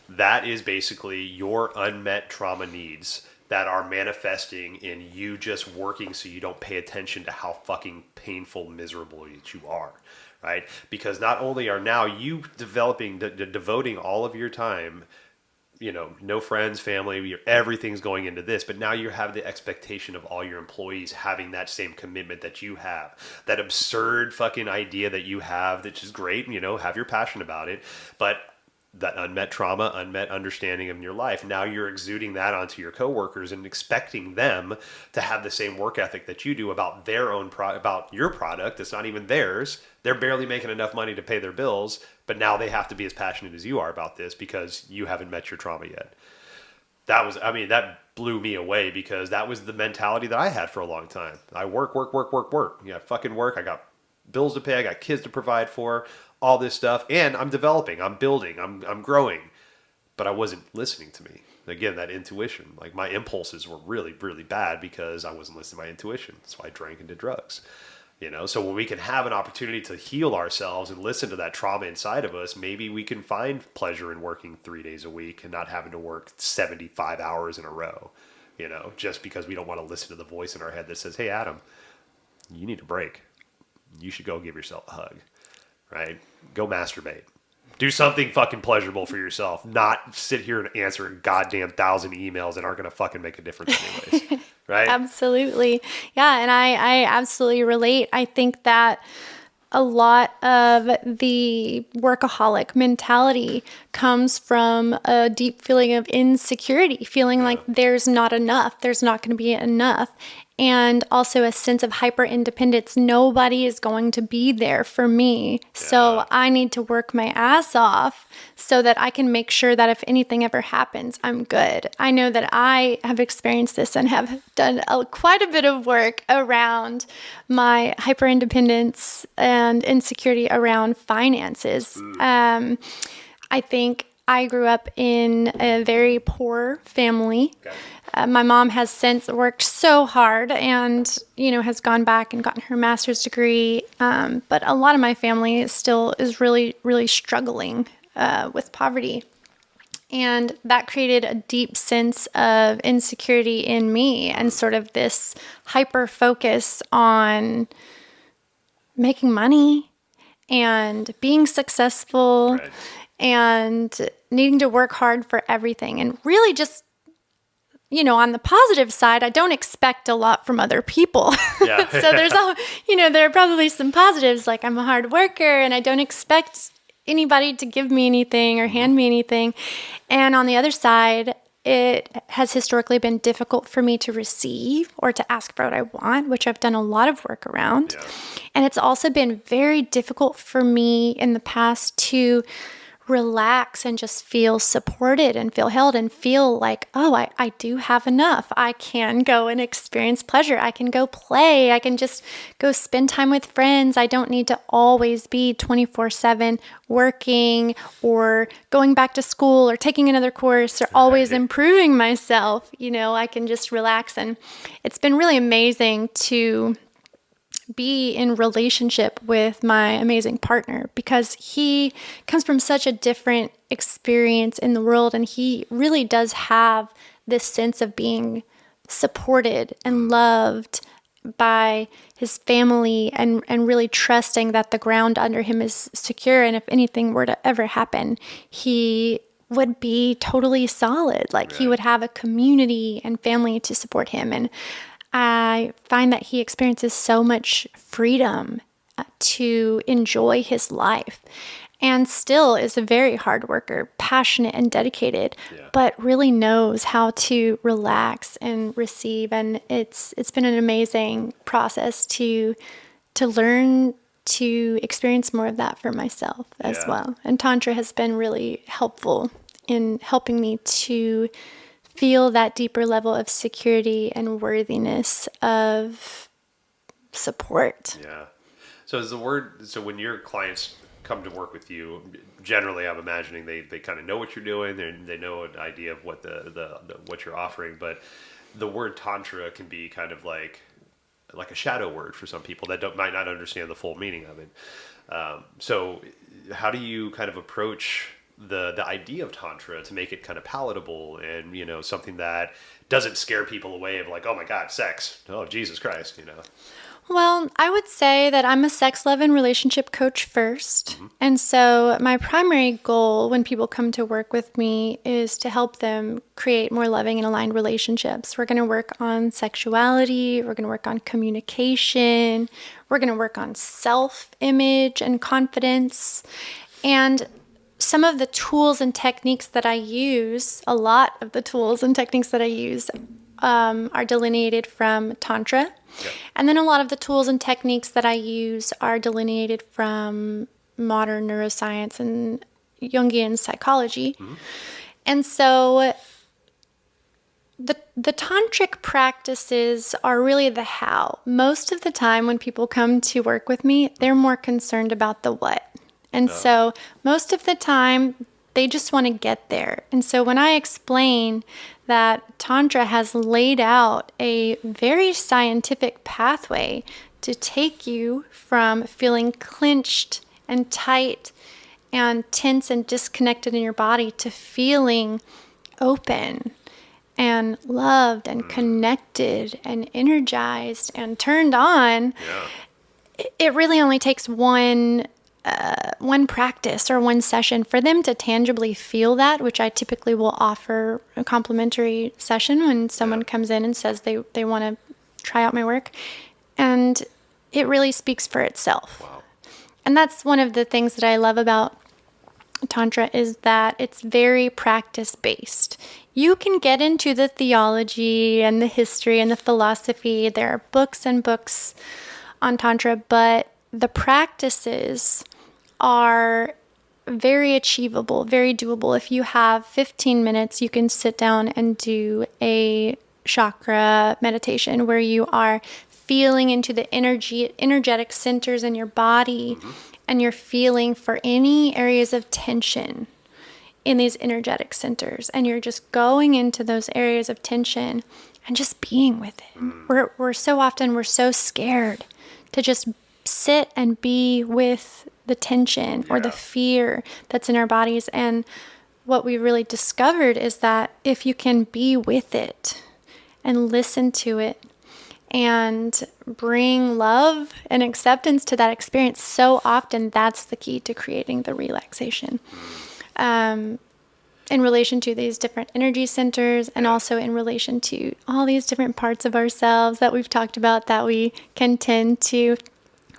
That is basically your unmet trauma needs that are manifesting in you just working so you don't pay attention to how fucking painful, miserable you are, right? Because not only are now you devoting all of your time no friends, family, everything's going into this, but now you have the expectation of all your employees having that same commitment that you have, that absurd fucking idea that you have, that's just great, have your passion about it, but that unmet trauma, unmet understanding in your life, now you're exuding that onto your coworkers and expecting them to have the same work ethic that you do about their own about your product. It's not even theirs. They're barely making enough money to pay their bills, but now they have to be as passionate as you are about this because you haven't met your trauma yet. That blew me away, because that was the mentality that I had for a long time. I work. Yeah, fucking work. I got bills to pay. I got kids to provide for, all this stuff. And I'm developing, I'm building, I'm growing. But I wasn't listening to me. Again, that intuition, like my impulses were really, really bad because I wasn't listening to my intuition. That's why I drank and did drugs. So when we can have an opportunity to heal ourselves and listen to that trauma inside of us, maybe we can find pleasure in working 3 days a week and not having to work 75 hours in a row, just because we don't want to listen to the voice in our head that says, hey, Adam, you need a break. You should go give yourself a hug, right? Go masturbate. Do something fucking pleasurable for yourself, not sit here and answer a goddamn 1,000 emails that aren't going to fucking make a difference anyways, right? Absolutely. Yeah, and I absolutely relate. I think that a lot of the workaholic mentality comes from a deep feeling of insecurity, feeling like there's not enough, there's not going to be enough. And also a sense of hyper independence. Nobody is going to be there for me. Yeah. So I need to work my ass off so that I can make sure that if anything ever happens, I'm good. I know that I have experienced this and have done quite a bit of work around my hyper independence and insecurity around finances. I think I grew up in a very poor family. Okay. My mom has since worked so hard and, has gone back and gotten her master's degree. But a lot of my family still is really, really struggling with poverty. And that created a deep sense of insecurity in me and sort of this hyper focus on making money and being successful, right, and needing to work hard for everything. And really just, on the positive side, I don't expect a lot from other people. Yeah. So there's there are probably some positives, like I'm a hard worker and I don't expect anybody to give me anything or hand me anything. And on the other side, it has historically been difficult for me to receive or to ask for what I want, which I've done a lot of work around. Yeah. And it's also been very difficult for me in the past to relax and just feel supported and feel held and feel like, I do have enough. I can go and experience pleasure. I can go play. I can just go spend time with friends. I don't need to always be 24/7 working or going back to school or taking another course or always improving myself. I can just relax. And it's been really amazing to be in relationship with my amazing partner because he comes from such a different experience in the world, and he really does have this sense of being supported and loved by his family and really trusting that the ground under him is secure, and if anything were to ever happen, he would be totally solid. Like, he would have a community and family to support him. And I find that he experiences so much freedom to enjoy his life, and still is a very hard worker, passionate and dedicated, but really knows how to relax and receive. And it's been an amazing process to learn to experience more of that for myself as well. And Tantra has been really helpful in helping me to feel that deeper level of security and worthiness of support. Yeah. So when your clients come to work with you, generally I'm imagining they kind of know what you're doing, they know an idea of what the what you're offering, but the word Tantra can be kind of like a shadow word for some people that might not understand the full meaning of it. So how do you kind of approach the idea of Tantra to make it kind of palatable and, something that doesn't scare people away of like, oh my God, sex. Oh, Jesus Christ, Well, I would say that I'm a sex, love, and relationship coach first. Mm-hmm. And so my primary goal when people come to work with me is to help them create more loving and aligned relationships. We're going to work on sexuality. We're going to work on communication. We're going to work on self-image and confidence. And some of the tools and techniques that I use, a lot of the tools and techniques that I use are delineated from Tantra. Yep. And then a lot of the tools and techniques that I use are delineated from modern neuroscience and Jungian psychology. Mm-hmm. And so the tantric practices are really the how. Most of the time when people come to work with me, they're more concerned about the what. And so most of the time, they just want to get there. And so when I explain that Tantra has laid out a very scientific pathway to take you from feeling clenched and tight and tense and disconnected in your body to feeling open and loved and connected and energized and turned on, it really only takes one practice or one session for them to tangibly feel that, which I typically will offer a complimentary session when someone comes in and says they want to try out my work. And it really speaks for itself. Wow. And that's one of the things that I love about Tantra is that it's very practice-based. You can get into the theology and the history and the philosophy. There are books and books on Tantra, but the practices are very achievable, very doable. If you have 15 minutes, you can sit down and do a chakra meditation where you are feeling into the energetic centers in your body, and you're feeling for any areas of tension in these energetic centers, and you're just going into those areas of tension and just being with it. We're so scared to just sit and be with the tension or the fear that's in our bodies. And what we really discovered is that if you can be with it and listen to it and bring love and acceptance to that experience, so often that's the key to creating the relaxation. In relation to these different energy centers and also in relation to all these different parts of ourselves that we've talked about that we can tend to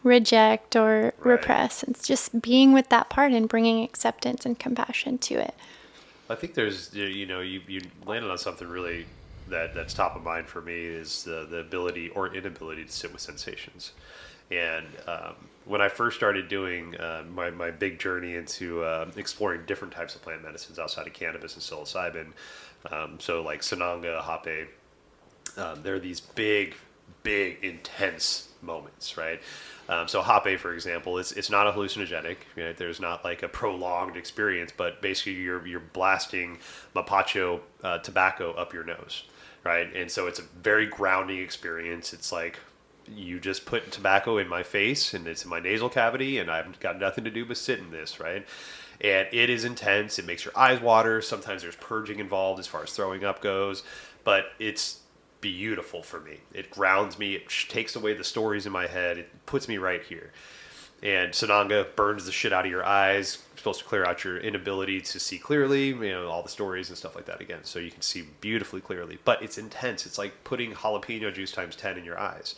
reject or repress. It's just being with that part and bringing acceptance and compassion to it. I think there's, you landed on something really that's top of mind for me is the ability or inability to sit with sensations. And when I first started doing my big journey into exploring different types of plant medicines outside of cannabis and psilocybin, so like Sananga, Hape, there are these big, intense moments, right? So Hape, for example, it's not a hallucinogenic. Right? There's not like a prolonged experience, but basically you're blasting mapacho tobacco up your nose, right? And so it's a very grounding experience. It's like you just put tobacco in my face and it's in my nasal cavity and I've got nothing to do but sit in this, right? And it is intense. It makes your eyes water. Sometimes there's purging involved as far as throwing up goes, but it's beautiful for me. It grounds me. It takes away the stories in my head. It puts me right here. And Sananga burns the shit out of your eyes. It's supposed to clear out your inability to see clearly, all the stories and stuff like that again. So you can see beautifully clearly. But it's intense. It's like putting jalapeno juice times 10 in your eyes.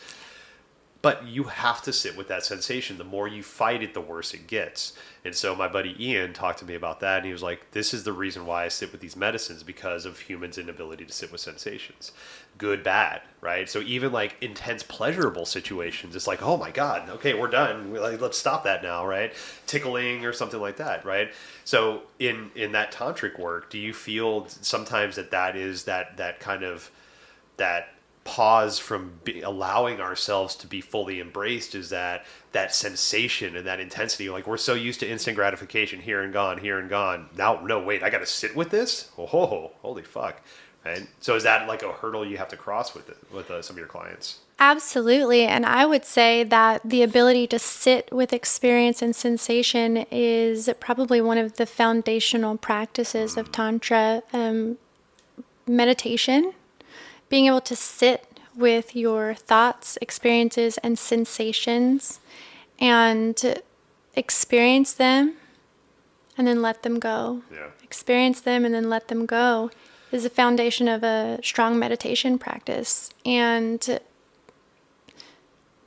But you have to sit with that sensation. The more you fight it, the worse it gets. And so my buddy Ian talked to me about that, and he was like, this is the reason why I sit with these medicines, because of humans' inability to sit with sensations. Good, bad, right? So even like intense pleasurable situations, it's like, oh my God, okay, we're done. Let's stop that now, right? Tickling or something like that, right? So in that tantric work, do you feel sometimes that is that kind of that pause from allowing ourselves to be fully embraced is that sensation and that intensity? Like we're so used to instant gratification, here and gone. Now, no, wait, I got to sit with this? Oh, holy fuck. Right? So is that like a hurdle you have to cross with some of your clients? Absolutely. And I would say that the ability to sit with experience and sensation is probably one of the foundational practices of Tantra. Meditation, being able to sit with your thoughts, experiences, and sensations, and experience them and then let them go. Yeah. Experience them and then let them go is the foundation of a strong meditation practice. And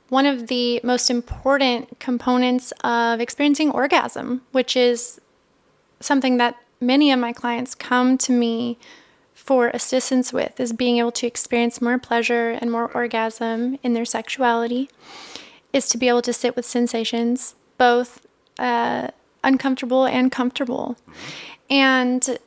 one of the most important components of experiencing orgasm, which is something that many of my clients come to me for assistance with, is being able to experience more pleasure and more orgasm in their sexuality, is to be able to sit with sensations, both uncomfortable and comfortable. And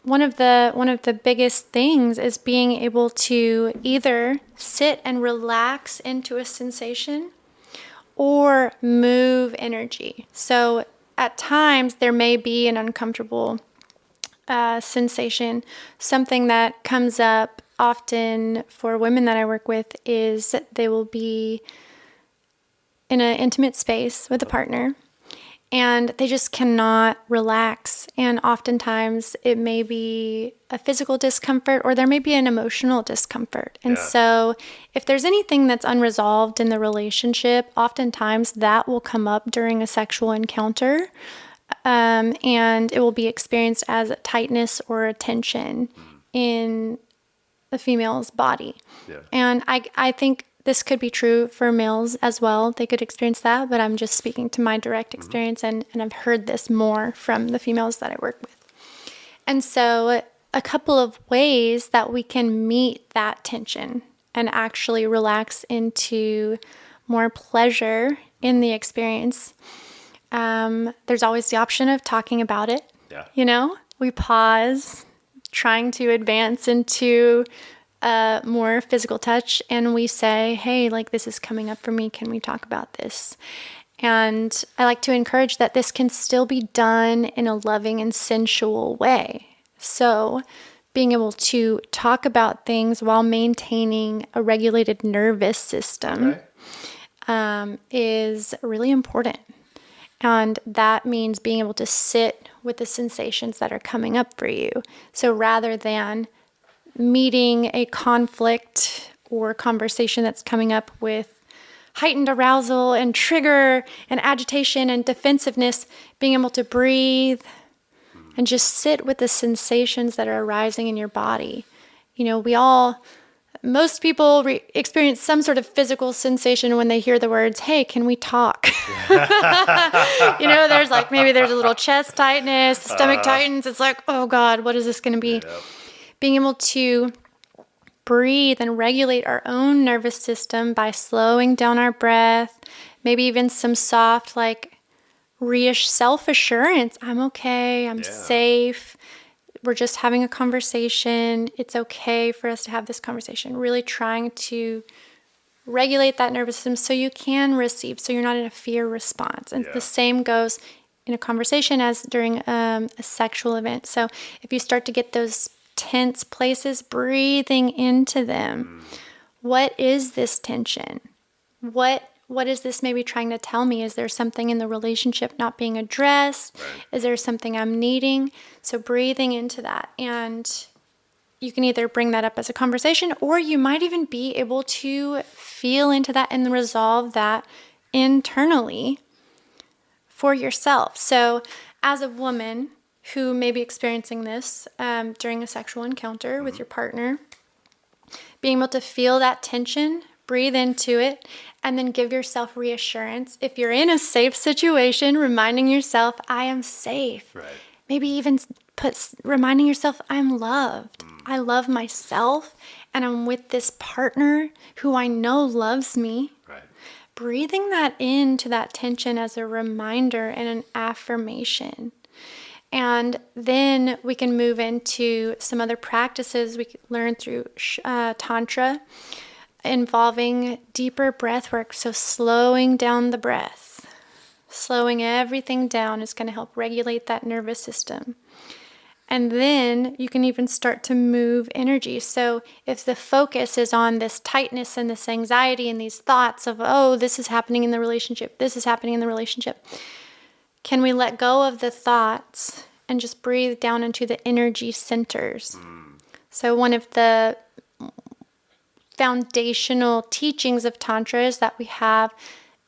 one of the biggest things is being able to either sit and relax into a sensation or move energy. So at times there may be an uncomfortable sensation. Something that comes up often for women that I work with is that they will be in an intimate space with a partner and they just cannot relax. And oftentimes it may be a physical discomfort or there may be an emotional discomfort. And so if there's anything that's unresolved in the relationship, oftentimes that will come up during a sexual encounter. And it will be experienced as a tightness or a tension in the female's body. Yeah. And I think this could be true for males as well. They could experience that, but I'm just speaking to my direct experience, and I've heard this more from the females that I work with. And so a couple of ways that we can meet that tension and actually relax into more pleasure in the experience. There's always the option of talking about it. Yeah. You know, we pause, trying to advance into more physical touch, and we say, hey, like, this is coming up for me. Can we talk about this? And I like to encourage that this can still be done in a loving and sensual way. So being able to talk about things while maintaining a regulated nervous system is really important. And that means being able to sit with the sensations that are coming up for you. So rather than meeting a conflict or conversation that's coming up with heightened arousal and trigger and agitation and defensiveness, being able to breathe and just sit with the sensations that are arising in your body. You know, most people experience some sort of physical sensation when they hear the words, hey, can we talk? You know, maybe there's a little chest tightness, the stomach tightens. It's like, oh God, what is this going to be? Yep. Being able to breathe and regulate our own nervous system by slowing down our breath, maybe even some soft, like, self-assurance. I'm okay. I'm safe. We're just having a conversation. It's okay for us to have this conversation. Really trying to regulate that nervous system so you can receive, so you're not in a fear response. And the same goes in a conversation as during a sexual event. So if you start to get those tense places, breathing into them. What is this tension? What is this maybe trying to tell me? Is there something in the relationship not being addressed? Right. Is there something I'm needing? So breathing into that. And you can either bring that up as a conversation, or you might even be able to feel into that and resolve that internally for yourself. So as a woman who may be experiencing this during a sexual encounter with your partner, being able to feel that tension, breathe into it, and then give yourself reassurance. If you're in a safe situation, reminding yourself, I am safe. Right. Maybe even reminding yourself, I'm loved. I love myself, and I'm with this partner who I know loves me. Right. Breathing that into that tension as a reminder and an affirmation. And then we can move into some other practices we can learn through Tantra, involving deeper breath work. So slowing down the breath, slowing everything down is going to help regulate that nervous system. And then you can even start to move energy. So if the focus is on this tightness and this anxiety and these thoughts of, oh, this is happening in the relationship, this is happening in the relationship, can we let go of the thoughts and just breathe down into the energy centers? So one of the foundational teachings of Tantra is that we have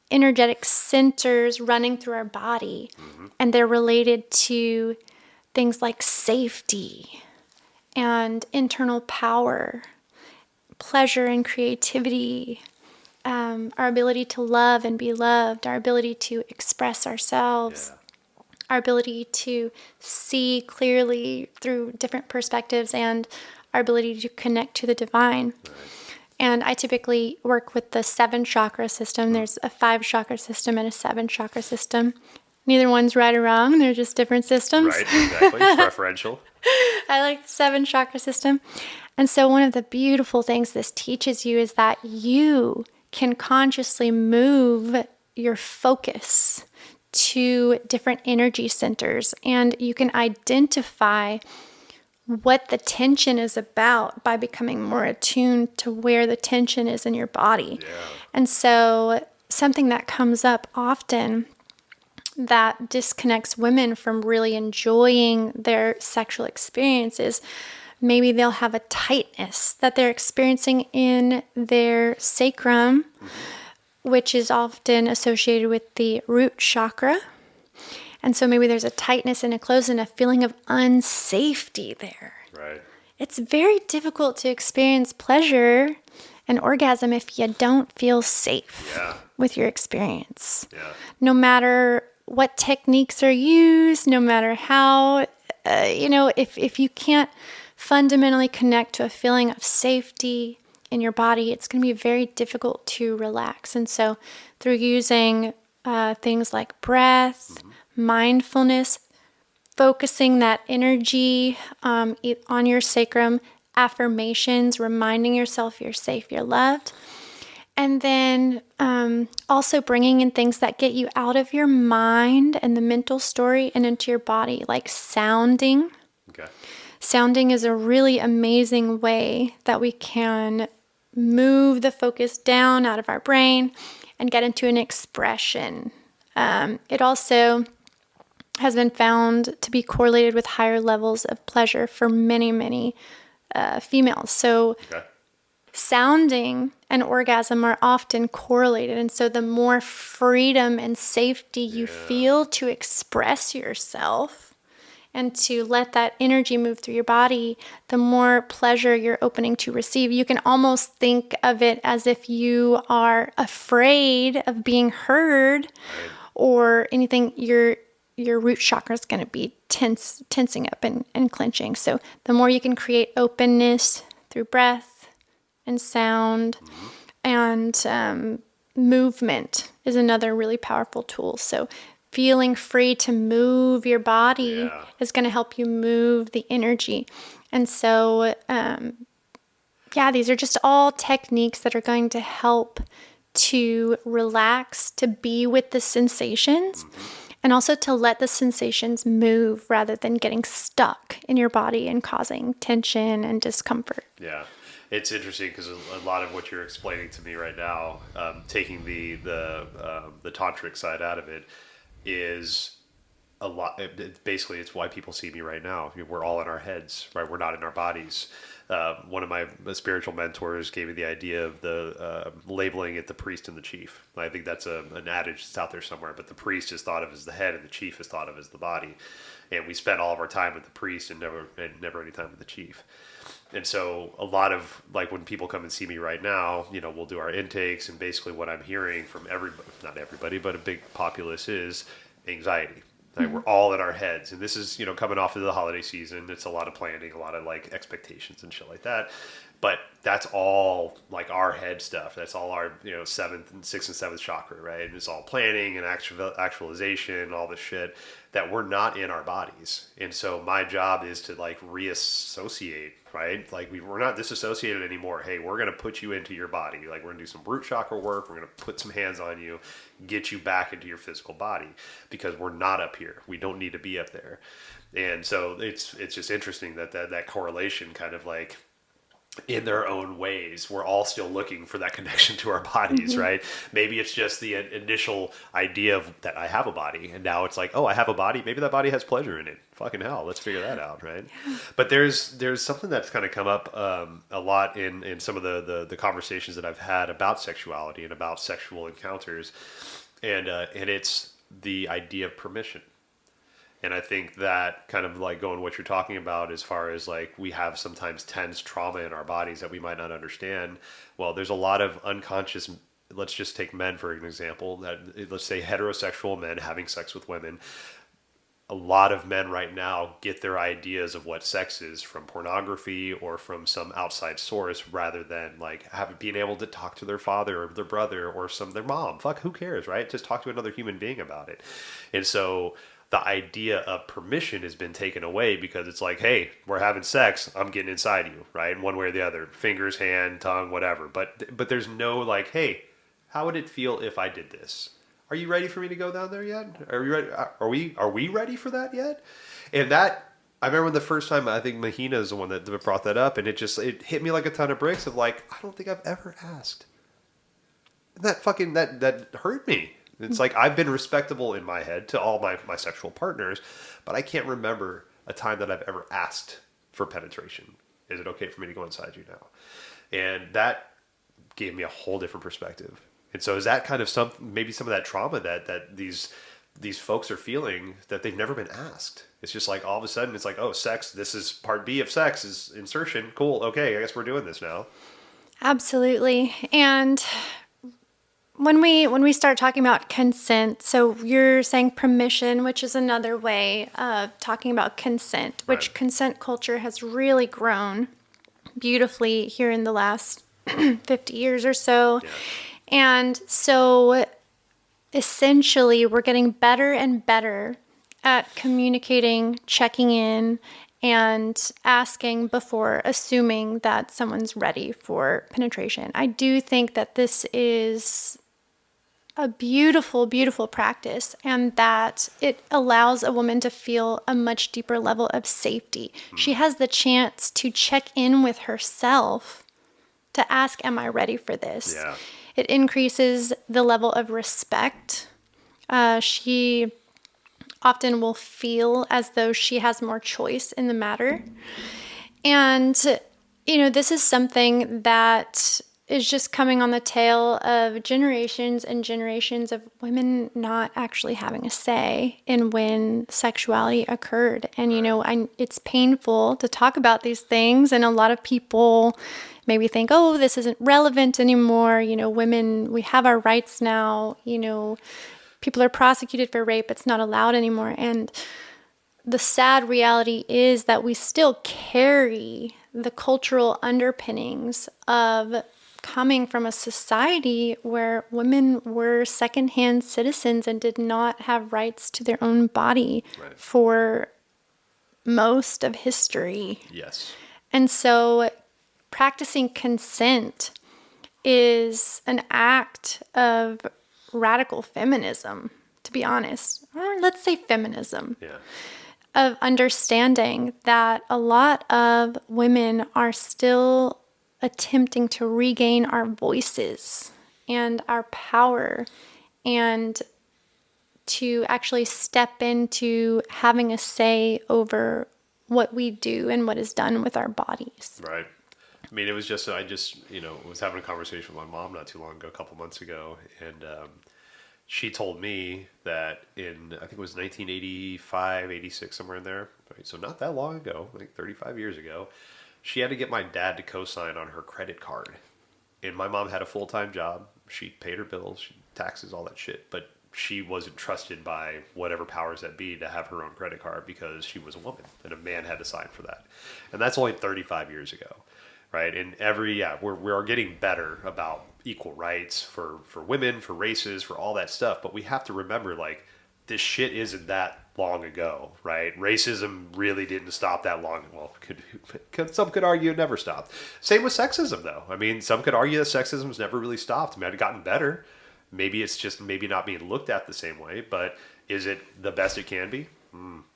energetic centers running through our body, and they're related to things like safety and internal power, pleasure and creativity, our ability to love and be loved, our ability to express ourselves, our ability to see clearly through different perspectives, and our ability to connect to the divine. Right. And I typically work with the 7 chakra system. There's a 5 chakra system and a 7 chakra system. Neither one's right or wrong. They're just different systems. Right, exactly. Preferential. I like the 7 chakra system. And so one of the beautiful things this teaches you is that you can consciously move your focus to different energy centers, and you can identify what the tension is about by becoming more attuned to where the tension is in your body. Yeah. And so something that comes up often that disconnects women from really enjoying their sexual experiences, maybe they'll have a tightness that they're experiencing in their sacrum, which is often associated with the root chakra. And so maybe there's a tightness and a close and a feeling of unsafety there. Right. It's very difficult to experience pleasure and orgasm if you don't feel safe with your experience. Yeah. No matter what techniques are used, no matter how, if you can't fundamentally connect to a feeling of safety in your body, it's going to be very difficult to relax. And so through using things like breath, mindfulness, focusing that energy on your sacrum, affirmations, reminding yourself you're safe, you're loved, and then also bringing in things that get you out of your mind and the mental story and into your body, like sounding. Okay. Sounding is a really amazing way that we can move the focus down out of our brain and get into an expression. It also has been found to be correlated with higher levels of pleasure for many, many females. So sounding and orgasm are often correlated. And so the more freedom and safety you feel to express yourself and to let that energy move through your body, the more pleasure you're opening to receive. You can almost think of it as if you are afraid of being heard or anything. Your root chakra is going to be tensing up and clenching. So the more you can create openness through breath and sound and movement is another really powerful tool. So feeling free to move your body is going to help you move the energy. And so, these are just all techniques that are going to help to relax, to be with the sensations, and also to let the sensations move rather than getting stuck in your body and causing tension and discomfort. Yeah. It's interesting because a lot of what you're explaining to me right now, taking the tantric side out of it, is a lot. Basically, it's why people see me right now. We're all in our heads, right? We're not in our bodies. One of my spiritual mentors gave me the idea of the labeling it the priest and the chief. I think that's an adage that's out there somewhere, but the priest is thought of as the head and the chief is thought of as the body. And we spend all of our time with the priest and never any time with the chief. And so a lot of, like, when people come and see me right now, we'll do our intakes, and basically what I'm hearing from everybody, not everybody, but a big populace, is anxiety. Right? We're all in our heads. And this is, coming off of the holiday season. It's a lot of planning, a lot of like expectations and shit like that. But that's all like our head stuff. That's all our, 7th and 6th and 7th chakra, right? And it's all planning and actualization, all this shit that we're not in our bodies. And so my job is to like reassociate, right? Like we're not disassociated anymore. Hey, we're going to put you into your body. Like we're going to do some root chakra work. We're going to put some hands on you, get you back into your physical body, because we're not up here. We don't need to be up there. And so it's just interesting that correlation kind of like in their own ways. We're all still looking for that connection to our bodies, right? Maybe it's just the initial idea of that I have a body, and now it's like, oh, I have a body. Maybe that body has pleasure in it. Fucking hell, let's figure that out, right? But there's something that's kind of come up a lot in some of the conversations that I've had about sexuality and about sexual encounters, and it's the idea of permission. And I think that kind of like going what you're talking about as far as like we have sometimes tense trauma in our bodies that we might not understand. Well, there's a lot of unconscious, let's just take men for an example, that let's say heterosexual men having sex with women. A lot of men right now get their ideas of what sex is from pornography or from some outside source rather than like being able to talk to their father or their brother or their mom. Fuck, who cares, right? Just talk to another human being about it. And so the idea of permission has been taken away because it's like, hey, we're having sex, I'm getting inside you, right? In one way or the other, fingers, hand, tongue, whatever. But there's no like, hey, how would it feel if I did this? Are you ready for me to go down there yet? Are you ready? Are we ready for that yet? And that, I remember the first time, I think Mahina is the one that brought that up, and it hit me like a ton of bricks of like, I don't think I've ever asked. And that hurt me. It's like I've been respectable in my head to all my sexual partners, but I can't remember a time that I've ever asked for penetration. Is it okay for me to go inside you now? And that gave me a whole different perspective. And so is that kind of maybe some of that trauma that these folks are feeling that they've never been asked? It's just like all of a sudden it's like, oh, sex, this is part B of sex is insertion. Cool. Okay. I guess we're doing this now. Absolutely. And when we start talking about consent, so you're saying permission, which is another way of talking about consent, which right. Consent culture has really grown beautifully here in the last 50 years or so. Yeah. And so essentially we're getting better and better at communicating, checking in, and asking before assuming that someone's ready for penetration. I do think that this is a beautiful, beautiful practice, and that it allows a woman to feel a much deeper level of safety. She has the chance to check in with herself to ask, am I ready for this? Yeah. It increases the level of respect. She often will feel as though she has more choice in the matter. And, this is something that is just coming on the tail of generations and generations of women not actually having a say in when sexuality occurred. And, it's painful to talk about these things. And a lot of people maybe think, oh, this isn't relevant anymore. Women, we have our rights now. People are prosecuted for rape. It's not allowed anymore. And the sad reality is that we still carry the cultural underpinnings of coming from a society where women were secondhand citizens and did not have rights to their own body right. for most of history. Yes. And so practicing consent is an act of radical feminism, to be honest. Or let's say feminism. Yeah. Of understanding that a lot of women are still attempting to regain our voices and our power and to actually step into having a say over what we do and what is done with our bodies. Right. I mean, it was just, I was having a conversation with my mom not too long ago, a couple months ago, and she told me that in, I think it was 1985, 86, somewhere in there, right? So not that long ago, like 35 years ago, she had to get my dad to co-sign on her credit card. And my mom had a full-time job. She paid her bills, taxes, all that shit. But she wasn't trusted by whatever powers that be to have her own credit card because she was a woman and a man had to sign for that. And that's only 35 years ago, right? And we are getting better about equal rights for women, for races, for all that stuff. But we have to remember, like, this shit isn't that long ago, right? Racism really didn't stop that long. Well, some could argue it never stopped. Same with sexism, though. I mean, some could argue that sexism's never really stopped. I mean, it's gotten better. Maybe it's just not being looked at the same way, but is it the best it can be?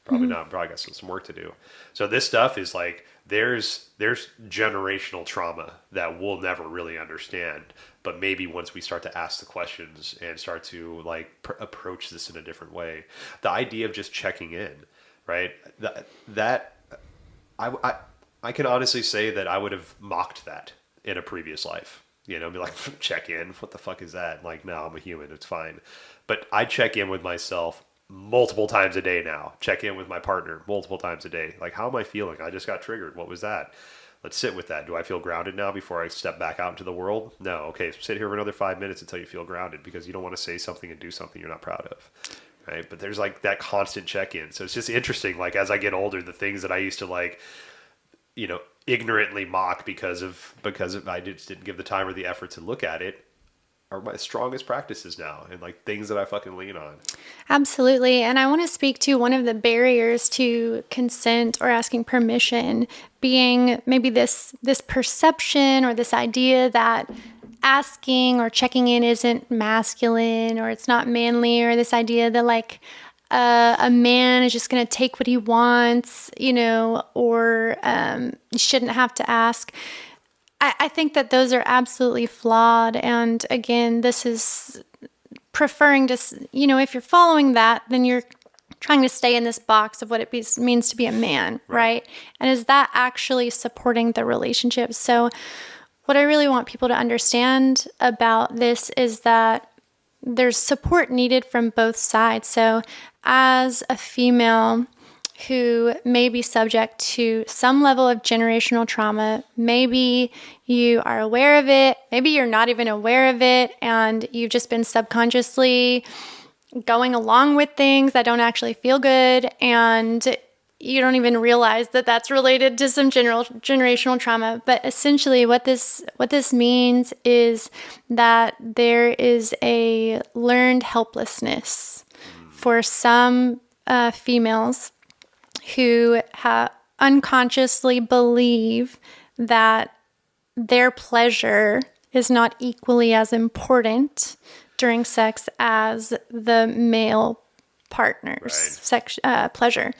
Probably not. Probably got some work to do. So this stuff is like there's generational trauma that we'll never really understand. But maybe once we start to ask the questions and start to like approach this in a different way, the idea of just checking in, right? I can honestly say that I would have mocked that in a previous life. Be like, check in. What the fuck is that? Like, no, I'm a human. It's fine. But I check in with myself multiple times a day now. Check in with my partner multiple times a day. Like, how am I feeling? I just got triggered. What was that? Let's sit with that. Do I feel grounded now before I step back out into the world? No. Okay, sit here for another 5 minutes until you feel grounded, because you don't want to say something and do something you're not proud of. Right? But there's like that constant check-in. So it's just interesting. Like, as I get older, the things that I used to like, ignorantly mock because I just didn't give the time or the effort to look at it, are my strongest practices now, and like things that I fucking lean on. Absolutely. And I want to speak to one of the barriers to consent or asking permission being maybe this perception or this idea that asking or checking in isn't masculine, or it's not manly, or this idea that like a man is just going to take what he wants, or you shouldn't have to ask. I think that those are absolutely flawed. And again, this is preferring to, if you're following that, then you're trying to stay in this box of what it means to be a man, right? And is that actually supporting the relationship? So what I really want people to understand about this is that there's support needed from both sides. So as a female who may be subject to some level of generational trauma, maybe you are aware of it, maybe you're not even aware of it, and you've just been subconsciously going along with things that don't actually feel good, and you don't even realize that that's related to some generational trauma. But essentially what this means is that there is a learned helplessness for some females who unconsciously believe that their pleasure is not equally as important during sex as the male partner's pleasure.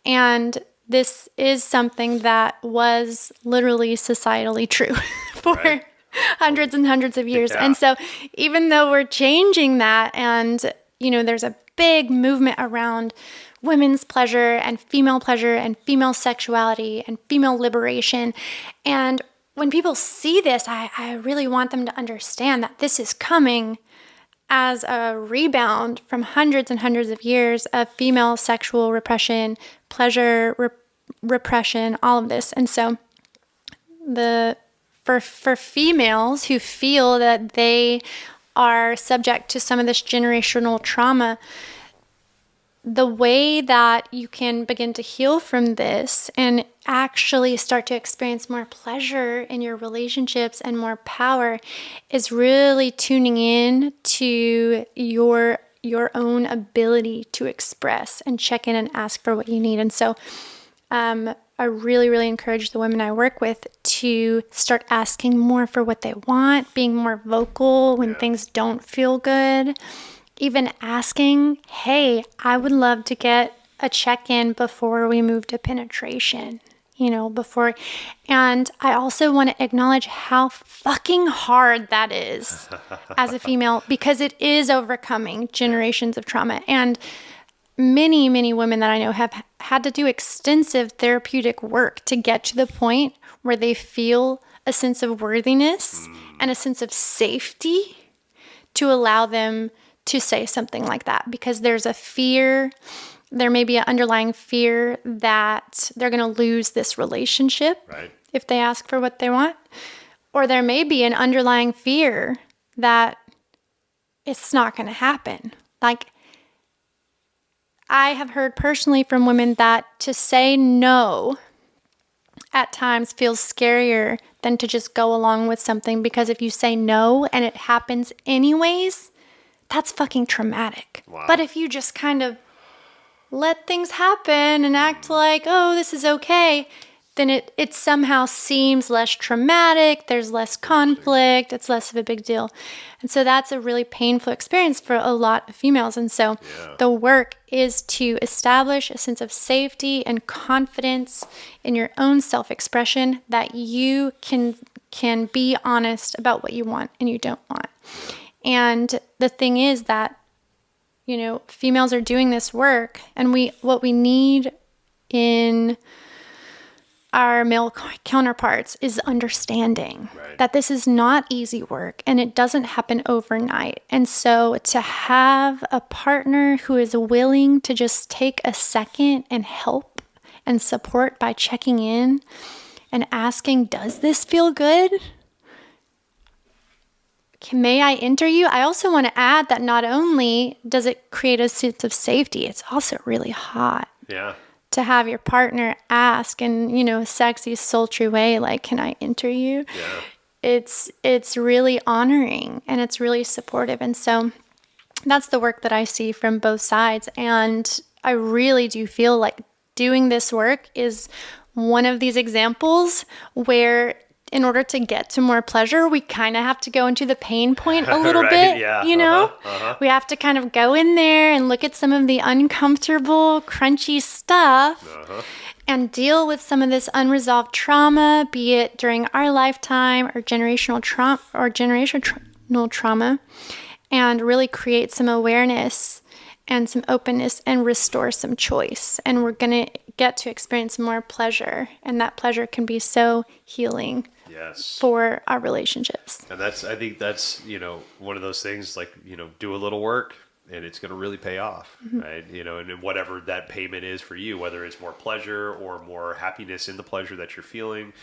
And this is something that was literally societally true for hundreds and hundreds of years. Yeah. And so even though we're changing that, and, there's a big movement around women's pleasure and female sexuality and female liberation. And when people see this, I really want them to understand that this is coming as a rebound from hundreds and hundreds of years of female sexual repression, pleasure repression, all of this. And so for females who feel that they are subject to some of this generational trauma, the way that you can begin to heal from this and actually start to experience more pleasure in your relationships and more power is really tuning in to your own ability to express and check in and ask for what you need. And so I really, really encourage the women I work with to start asking more for what they want, being more vocal when things don't feel good. Even asking, hey, I would love to get a check-in before we move to penetration, before. And I also want to acknowledge how fucking hard that is as a female, because it is overcoming generations of trauma. And many, many women that I know have had to do extensive therapeutic work to get to the point where they feel a sense of worthiness and a sense of safety to allow them to say something like that, because there's a fear, there may be an underlying fear that they're going to lose this relationship if they ask for what they want. Or there may be an underlying fear that it's not going to happen. Like, I have heard personally from women that to say no at times feels scarier than to just go along with something, because if you say no and it happens anyways, that's fucking traumatic. Wow. But if you just kind of let things happen and act like, oh, this is okay, then it somehow seems less traumatic. There's less conflict. It's less of a big deal. And so that's a really painful experience for a lot of females. And so the work is to establish a sense of safety and confidence in your own self-expression, that you can be honest about what you want and you don't want. And the thing is that, you know, females are doing this work, and what we need in our male counterparts is understanding that this is not easy work and it doesn't happen overnight. And so to have a partner who is willing to just take a second and help and support by checking in and asking, does this feel good? May I enter you? I also want to add that not only does it create a sense of safety, it's also really hot. Yeah. To have your partner ask in, you know, a sexy, sultry way, like, can I enter you? Yeah. It's really honoring and it's really supportive. And so that's the work that I see from both sides. And I really do feel like doing this work is one of these examples where, in order to get to more pleasure, we kind of have to go into the pain point a little bit, you know? We have to kind of go in there and look at some of the uncomfortable, crunchy stuff and deal with some of this unresolved trauma, be it during our lifetime or generational trauma, and really create some awareness and some openness and restore some choice. And we're going to get to experience more pleasure, and that pleasure can be so healing. Yes. For our relationships. And I think that's, you know, one of those things, like, you know, do a little work and it's going to really pay off, right? You know, and whatever that payment is for you, whether it's more pleasure or more happiness in the pleasure that you're feeling,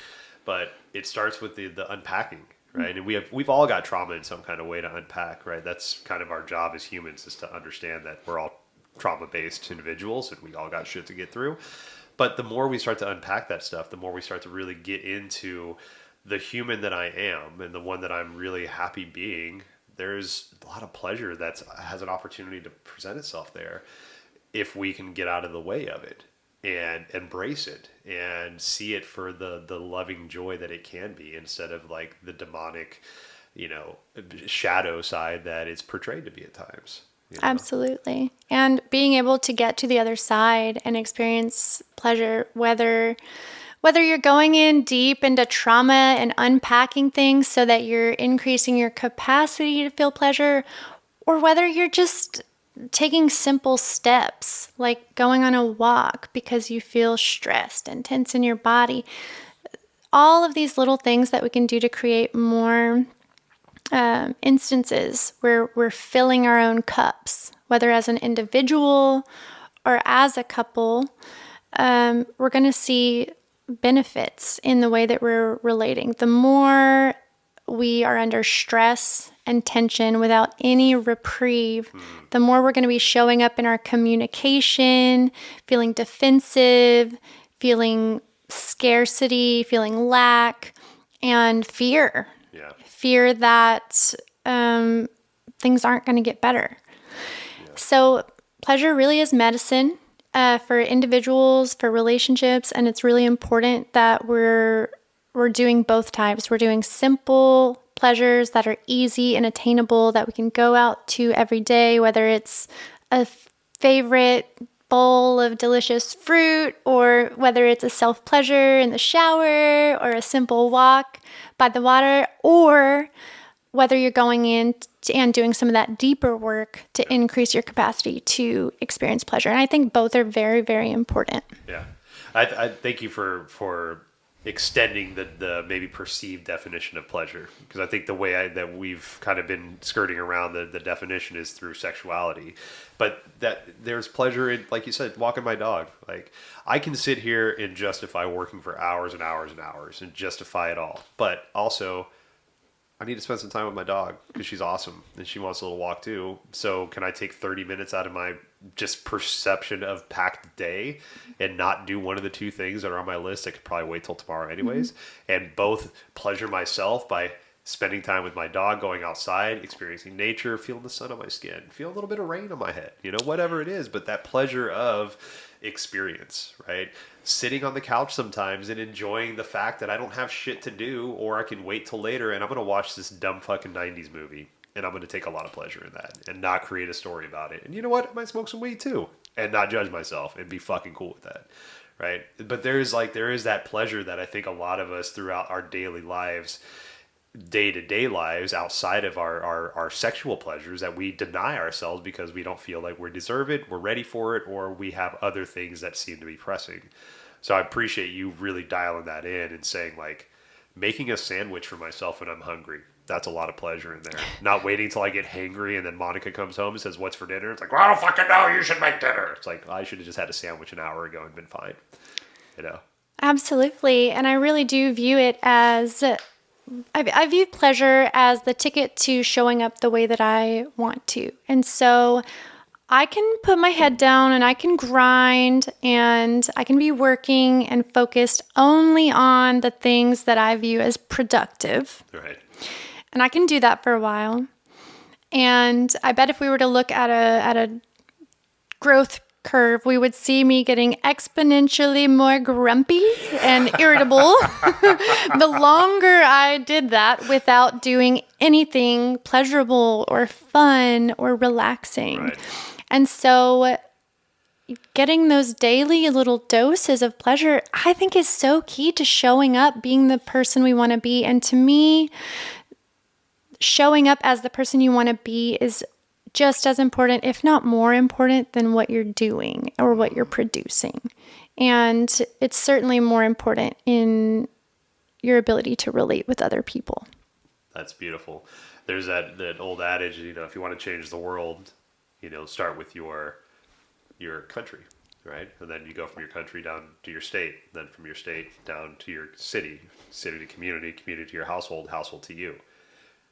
but it starts with the unpacking, right? And we've all got trauma in some kind of way to unpack, right? That's kind of our job as humans, is to understand that we're all trauma-based individuals and we all got shit to get through. But the more we start to unpack that stuff, the more we start to really get into the human that I am and the one that I'm really happy being. There's a lot of pleasure that has an opportunity to present itself there if we can get out of the way of it and embrace it and see it for the loving joy that it can be, instead of like the demonic, you know, shadow side that it's portrayed to be at times. You know? Absolutely. And being able to get to the other side and experience pleasure, whether you're going in deep into trauma and unpacking things so that you're increasing your capacity to feel pleasure, or whether you're just taking simple steps, like going on a walk because you feel stressed and tense in your body. All of these little things that we can do to create more instances where we're filling our own cups, whether as an individual or as a couple, we're going to see benefits in the way that we're relating. The more we are under stress and tension without any reprieve, the more we're going to be showing up in our communication, feeling defensive, feeling scarcity, feeling lack, and fear. Yeah. Fear that things aren't going to get better. Yeah. So pleasure really is medicine. For individuals, for relationships, and it's really important that we're doing both types. We're doing simple pleasures that are easy and attainable, that we can go out to every day, whether it's a favorite bowl of delicious fruit, or whether it's a self-pleasure in the shower, or a simple walk by the water, or whether you're going in and doing some of that deeper work to increase your capacity to experience pleasure. And I think both are very, very important. Yeah. I thank you for extending the maybe perceived definition of pleasure, because I think the way that we've kind of been skirting around the definition is through sexuality, but that there's pleasure in, like you said, walking my dog. Like, I can sit here and justify working for hours and hours and hours and justify it all, but also I need to spend some time with my dog because she's awesome and she wants a little walk too. So can I take 30 minutes out of my just perception of packed day and not do one of the two things that are on my list? I could probably wait till tomorrow anyways, and both pleasure myself by spending time with my dog, going outside, experiencing nature, feeling the sun on my skin, feel a little bit of rain on my head, whatever it is, but that pleasure of experience, right? Sitting on the couch sometimes and enjoying the fact that I don't have shit to do, or I can wait till later and I'm going to watch this dumb fucking 90s movie and I'm going to take a lot of pleasure in that and not create a story about it. And you know what? I might smoke some weed too and not judge myself and be fucking cool with that. Right. But there is that pleasure that I think a lot of us throughout our daily lives, day-to-day lives, outside of our sexual pleasures, that we deny ourselves because we don't feel like we deserve it, we're ready for it, or we have other things that seem to be pressing. So I appreciate you really dialing that in and saying, like, making a sandwich for myself when I'm hungry. That's a lot of pleasure in there. Not waiting till I get hangry and then Monica comes home and says, "What's for dinner?" It's like, "Well, I don't fucking know. You should make dinner." It's like, I should have just had a sandwich an hour ago and been fine. Absolutely. And I really do view it as... I view pleasure as the ticket to showing up the way that I want to. And so I can put my head down and I can grind and I can be working and focused only on the things that I view as productive. Right. And I can do that for a while. And I bet if we were to look at a growth curve, we would see me getting exponentially more grumpy and irritable the longer I did that without doing anything pleasurable or fun or relaxing. Right. And so getting those daily little doses of pleasure, I think, is so key to showing up, being the person we want to be. And to me, showing up as the person you want to be is just as important, if not more important, than what you're doing or what you're producing. And it's certainly more important in your ability to relate with other people. That's beautiful. There's that old adage, if you want to change the world, start with your country, right? And then you go from your country down to your state, then from your state down to your city to community to your household to you.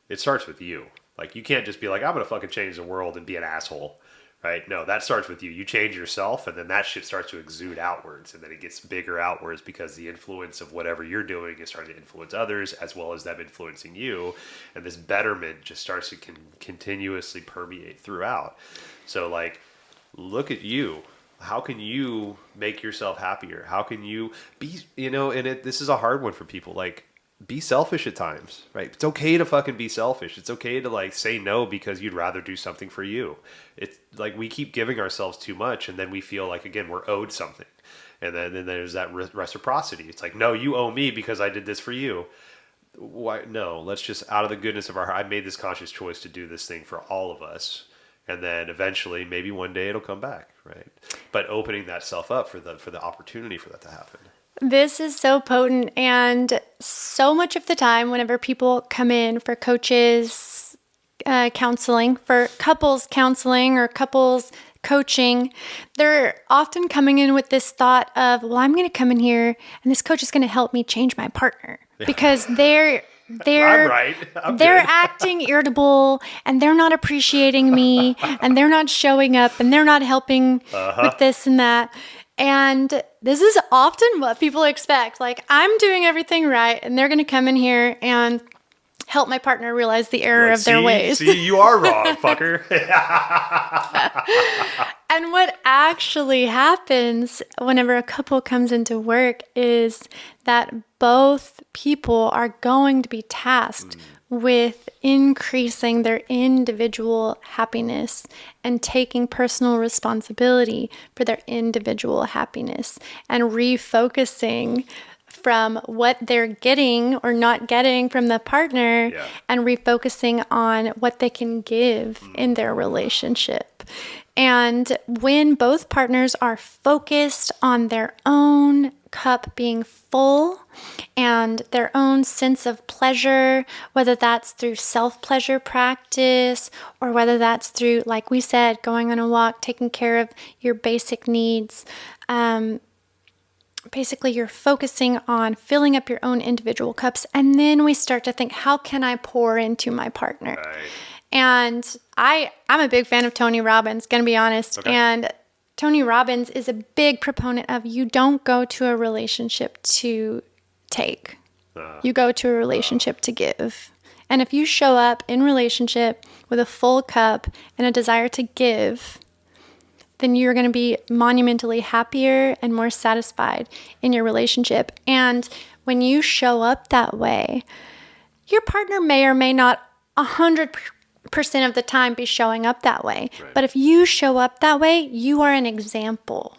It starts with you. Like, you can't just be like, "I'm going to fucking change the world and be an asshole," right? No, that starts with you. You change yourself, and then that shit starts to exude outwards, and then it gets bigger outwards because the influence of whatever you're doing is starting to influence others as well as them influencing you, and this betterment just starts to continuously permeate throughout. So, like, look at you. How can you make yourself happier? How can you be, this is a hard one for people, like, be selfish at times, right? It's okay to fucking be selfish. It's okay to, like, say no because you'd rather do something for you. It's like we keep giving ourselves too much, and then we feel like, again, we're owed something. And then there's that reciprocity. It's like, no, you owe me because I did this for you. Why? No, let's just, out of the goodness of our heart, I made this conscious choice to do this thing for all of us. And then eventually, maybe one day it'll come back, right? But opening that self up for the opportunity for that to happen. This is so potent, and so much of the time whenever people come in for coaches counseling, for couples counseling or couples coaching, they're often coming in with this thought of, well, I'm going to come in here and this coach is going to help me change my partner because they're acting irritable and they're not appreciating me and they're not showing up and they're not helping with this and that. And this is often what people expect. Like, I'm doing everything right, and they're going to come in here and help my partner realize the error of their ways. See, you are wrong, fucker. And what actually happens whenever a couple comes into work is that both people are going to be tasked with increasing their individual happiness and taking personal responsibility for their individual happiness and refocusing from what they're getting or not getting from the partner and refocusing on what they can give in their relationship. And when both partners are focused on their own cup being full and their own sense of pleasure, whether that's through self-pleasure practice or whether that's through, like we said, going on a walk, taking care of your basic needs, basically you're focusing on filling up your own individual cups. And then we start to think, how can I pour into my partner? Right. And I'm a big fan of Tony Robbins, gonna be honest. Okay. And Tony Robbins is a big proponent of, you don't go to a relationship to take. You go to a relationship to give. And if you show up in relationship with a full cup and a desire to give, then you're going to be monumentally happier and more satisfied in your relationship. And when you show up that way, your partner may or may not 100% of the time be showing up that way. Right. But if you show up that way, you are an example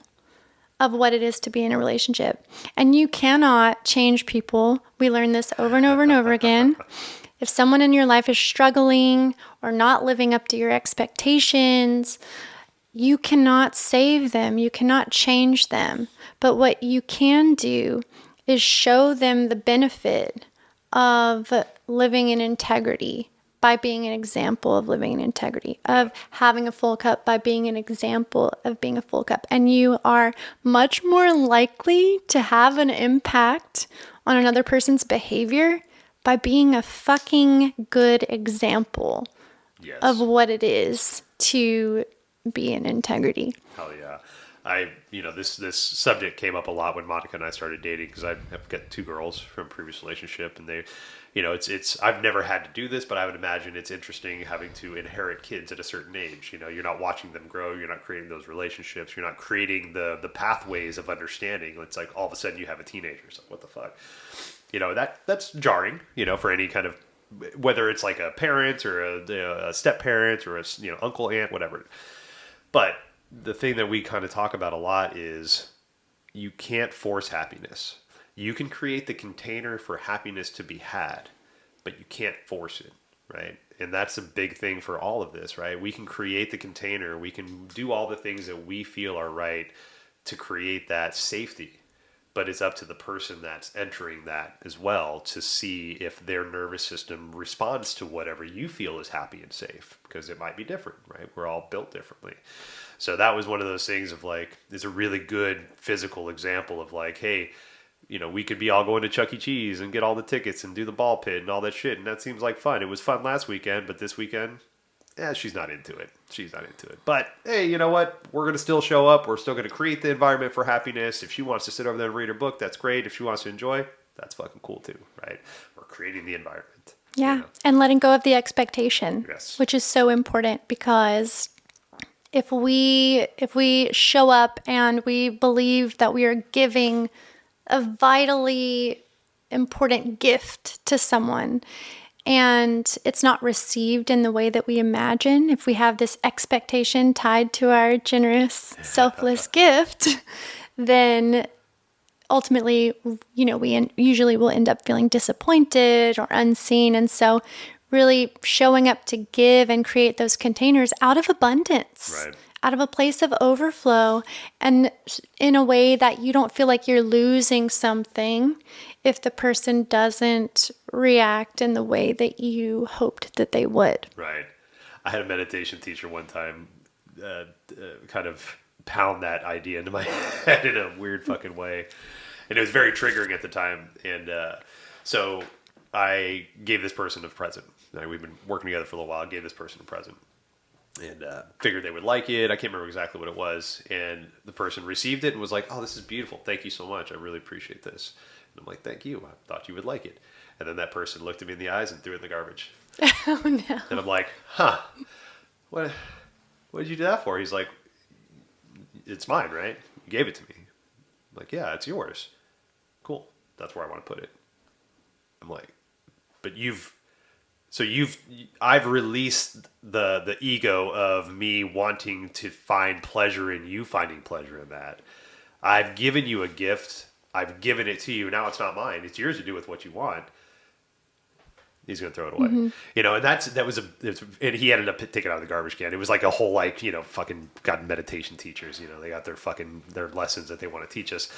of what it is to be in a relationship. And you cannot change people. We learn this over and over and over again. If someone in your life is struggling or not living up to your expectations, you cannot save them. You cannot change them. But what you can do is show them the benefit of living in integrity by being an example of living in integrity, of having a full cup by being an example of being a full cup. And you are much more likely to have an impact on another person's behavior by being a fucking good example of what it is to be in integrity. Hell yeah. This subject came up a lot when Monica and I started dating, because I've got 2 girls from a previous relationship, and they, I've never had to do this, but I would imagine it's interesting having to inherit kids at a certain age. You're not watching them grow. You're not creating those relationships. You're not creating the pathways of understanding. It's like all of a sudden you have a teenager. It's like, what the fuck? That's jarring, for any kind of, whether it's like a parent or a step parent or a, uncle, aunt, whatever. But the thing that we kind of talk about a lot is you can't force happiness. You can create the container for happiness to be had, but you can't force it, right? And that's a big thing for all of this, right? We can create the container. We can do all the things that we feel are right to create that safety. But it's up to the person that's entering that as well to see if their nervous system responds to whatever you feel is happy and safe, because it might be different, right? We're all built differently. So that was one of those things of like, it's a really good physical example of like, hey, we could be all going to Chuck E. Cheese and get all the tickets and do the ball pit and all that shit. And that seems like fun. It was fun last weekend, but this weekend, she's not into it. She's not into it. But hey, you know what? We're going to still show up. We're still going to create the environment for happiness. If she wants to sit over there and read her book, that's great. If she wants to enjoy, that's fucking cool too, right? We're creating the environment. Yeah. And letting go of the expectation, yes, which is so important, because if we show up and we believe that we are giving a vitally important gift to someone, and it's not received in the way that we imagine, if we have this expectation tied to our generous, selfless gift, then ultimately, we usually will end up feeling disappointed or unseen. And so really showing up to give and create those containers out of abundance, right, out of a place of overflow, and in a way that you don't feel like you're losing something if the person doesn't react in the way that you hoped that they would. Right. I had a meditation teacher one time kind of pound that idea into my head in a weird fucking way. And it was very triggering at the time. And so I gave this person a present. We've been working together for a little while. I gave this person a present. And figured they would like it. I can't remember exactly what it was. And the person received it and was like, oh, this is beautiful. Thank you so much. I really appreciate this. And I'm like, thank you. I thought you would like it. And then that person looked at me in the eyes and threw it in the garbage. Oh, no. And I'm like, what did you do that for? He's like, it's mine, right? You gave it to me. I'm like, yeah, it's yours. Cool. That's where I want to put it. I'm like, but I've released the ego of me wanting to find pleasure in you finding pleasure in that. I've given you a gift. I've given it to you. Now it's not mine. It's yours to do with what you want. He's going to throw it away. Mm-hmm. And he ended up taking it out of the garbage can. It was like a whole, fucking got meditation teachers, they got their lessons that they want to teach us.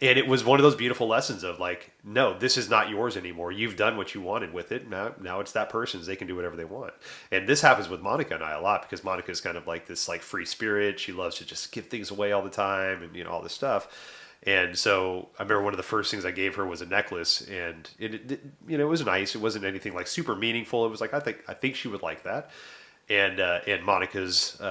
And it was one of those beautiful lessons of like, no, this is not yours anymore. You've done what you wanted with it. Now it's that person's. They can do whatever they want. And this happens with Monica and I a lot, because Monica's kind of like this like free spirit. She loves to just give things away all the time and, all this stuff. And so I remember one of the first things I gave her was a necklace, and it was nice. It wasn't anything like super meaningful. It was like, I think she would like that. And Monica's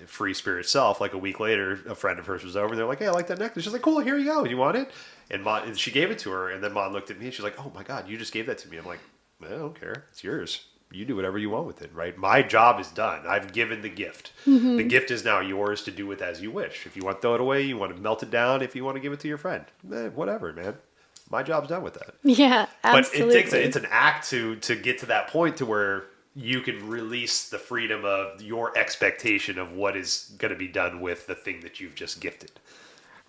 free spirit self, like a week later, a friend of hers was over and they're like, hey, I like that necklace. She's like, cool, here you go. You want it? And she gave it to her. And then Mom looked at me and she's like, oh my God, you just gave that to me. I'm like, I don't care. It's yours. You do whatever you want with it, right? My job is done. I've given the gift. The gift is now yours to do with as you wish. If you want to throw it away, you want to melt it down, if you want to give it to your friend, whatever, man. My job's done with that. Yeah, absolutely. But it's an act to get to that point to where you can release the freedom of your expectation of what is going to be done with the thing that you've just gifted.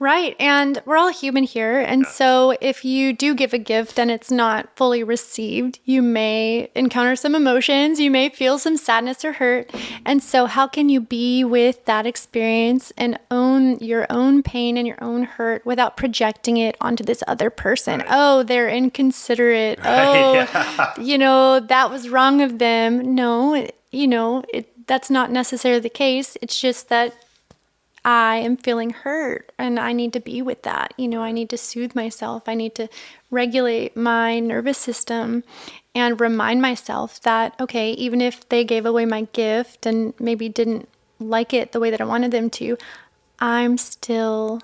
Right. And we're all human here. And so if you do give a gift and it's not fully received, you may encounter some emotions. You may feel some sadness or hurt. And so how can you be with that experience and own your own pain and your own hurt without projecting it onto this other person? Right. Oh, they're inconsiderate. Right. Oh, that was wrong of them. No, that's not necessarily the case. It's just that I am feeling hurt and I need to be with that. I need to soothe myself. I need to regulate my nervous system and remind myself that, okay, even if they gave away my gift and maybe didn't like it the way that I wanted them to, I'm still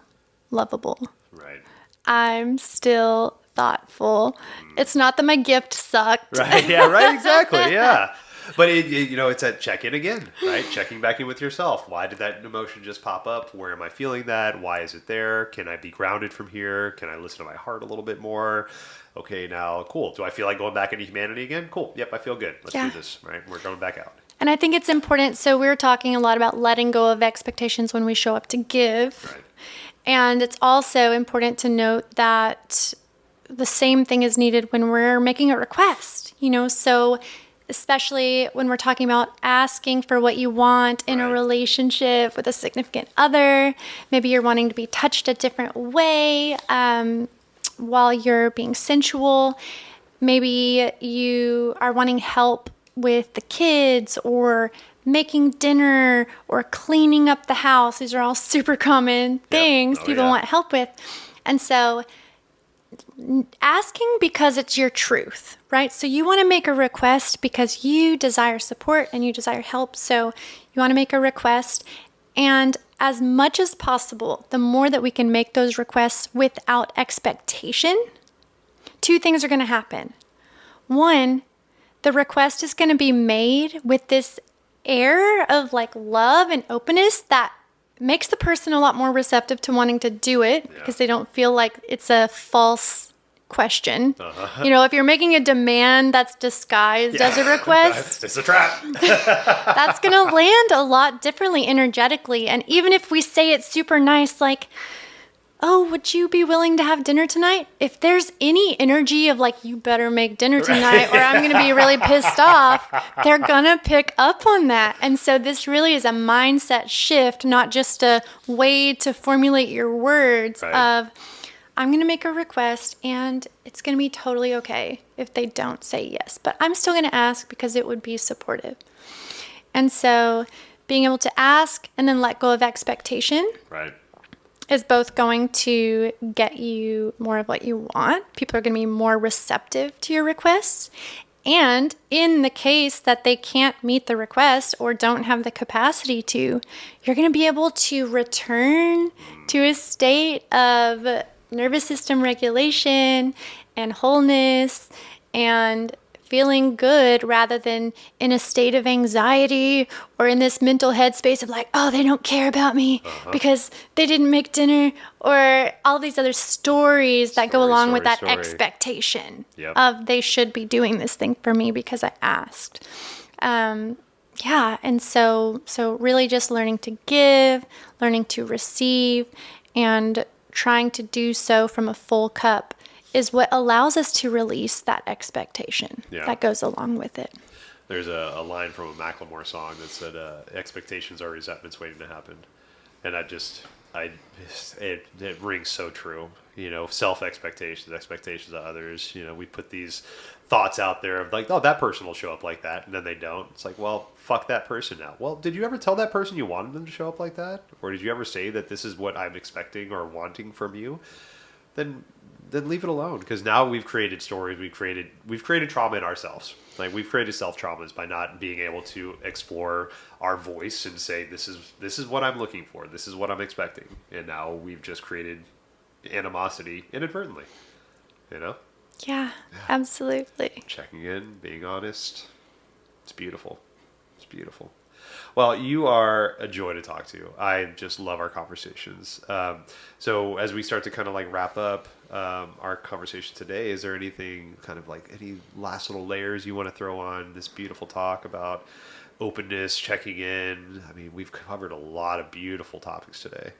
lovable. Right. I'm still thoughtful. It's not that my gift sucked. Right. Yeah. Right. Exactly. Yeah. But it's that check in again, right? Checking back in with yourself. Why did that emotion just pop up? Where am I feeling that? Why is it there? Can I be grounded from here? Can I listen to my heart a little bit more? Okay, now, cool. Do I feel like going back into humanity again? Cool. Yep, I feel good. Let's do this, right? We're going back out. And I think it's important. So we were talking a lot about letting go of expectations when we show up to give. Right. And it's also important to note that the same thing is needed when we're making a request, so especially when we're talking about asking for what you want in a relationship with a significant other. Maybe you're wanting to be touched a different way while you're being sensual. Maybe you are wanting help with the kids or making dinner or cleaning up the house. These are all super common things people want help with. And so asking because it's your truth, right? So you want to make a request because you desire support and you desire help. So you want to make a request. And as much as possible, the more that we can make those requests without expectation, two things are going to happen. One, the request is going to be made with this air of love and openness that makes the person a lot more receptive to wanting to do it because they don't feel like it's a false question. If you're making a demand that's disguised as a request, it's a trap. That's going to land a lot differently energetically. And even if we say it super nice, oh, would you be willing to have dinner tonight? If there's any energy of you better make dinner tonight or I'm going to be really pissed off, they're going to pick up on that. And so this really is a mindset shift, not just a way to formulate your words of, I'm going to make a request and it's going to be totally okay if they don't say yes, but I'm still going to ask because it would be supportive. And so being able to ask and then let go of expectation. Right. Is both going to get you more of what you want. People are going to be more receptive to your requests. And in the case that they can't meet the request or don't have the capacity to, you're going to be able to return to a state of nervous system regulation and wholeness and feeling good rather than in a state of anxiety or in this mental headspace of oh, they don't care about me because they didn't make dinner, or all these other stories that go along with that expectation of they should be doing this thing for me because I asked. And so really just learning to give, learning to receive, and trying to do so from a full cup is what allows us to release that expectation that goes along with it. There's a line from a Macklemore song that said, expectations are resentments waiting to happen. And it rings so true. Self-expectations, expectations of others. We put these thoughts out there of oh, that person will show up like that. And then they don't. It's well, fuck that person now. Well, did you ever tell that person you wanted them to show up like that? Or did you ever say that this is what I'm expecting or wanting from you? Then leave it alone, because now we've created stories, we've created trauma in ourselves. We've created self-traumas by not being able to explore our voice and say, this is what I'm looking for, this is what I'm expecting. And now we've just created animosity inadvertently, Yeah, absolutely. Checking in, being honest. It's beautiful. It's beautiful. Well, you are a joy to talk to. I just love our conversations. So as we start to kind of like wrap up our conversation today, is there anything kind of like any last little layers you want to throw on this beautiful talk about openness, checking in? I mean, we've covered a lot of beautiful topics today.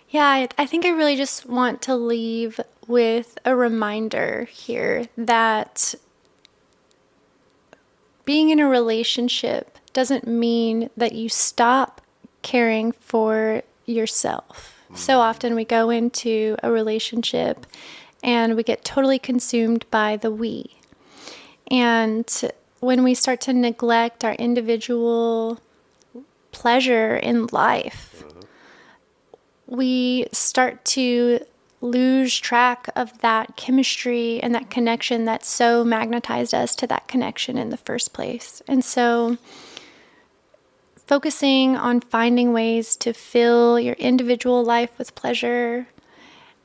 Yeah, I think I really just want to leave with a reminder here that being in a relationship doesn't mean that you stop caring for yourself. So often we go into a relationship and we get totally consumed by the we. And when we start to neglect our individual pleasure in life, we start to lose track of that chemistry and that connection that so magnetized us to that connection in the first place. And so focusing on finding ways to fill your individual life with pleasure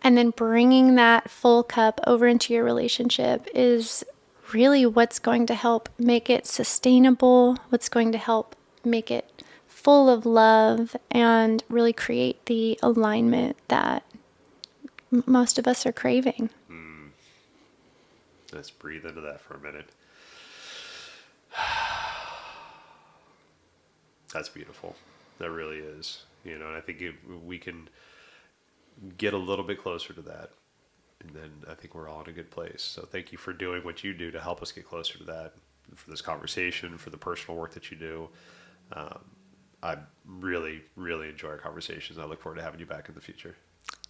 and then bringing that full cup over into your relationship is really what's going to help make it sustainable, what's going to help make it full of love and really create the alignment that most of us are craving. Let's breathe into that for a minute. That's beautiful. That really is. And I think we can get a little bit closer to that, and then I think we're all in a good place. So thank you for doing what you do to help us get closer to that, for this conversation, for the personal work that you do. I really, really enjoy our conversations. I look forward to having you back in the future.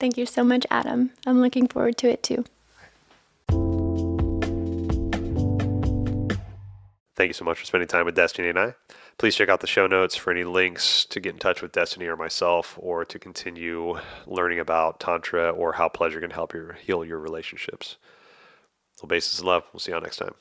Thank you so much, Adam. I'm looking forward to it too. Thank you so much for spending time with Destiny and I. Please check out the show notes for any links to get in touch with Destiny or myself, or to continue learning about Tantra or how pleasure can help you heal your relationships. Obeisance and love. We'll see you all next time.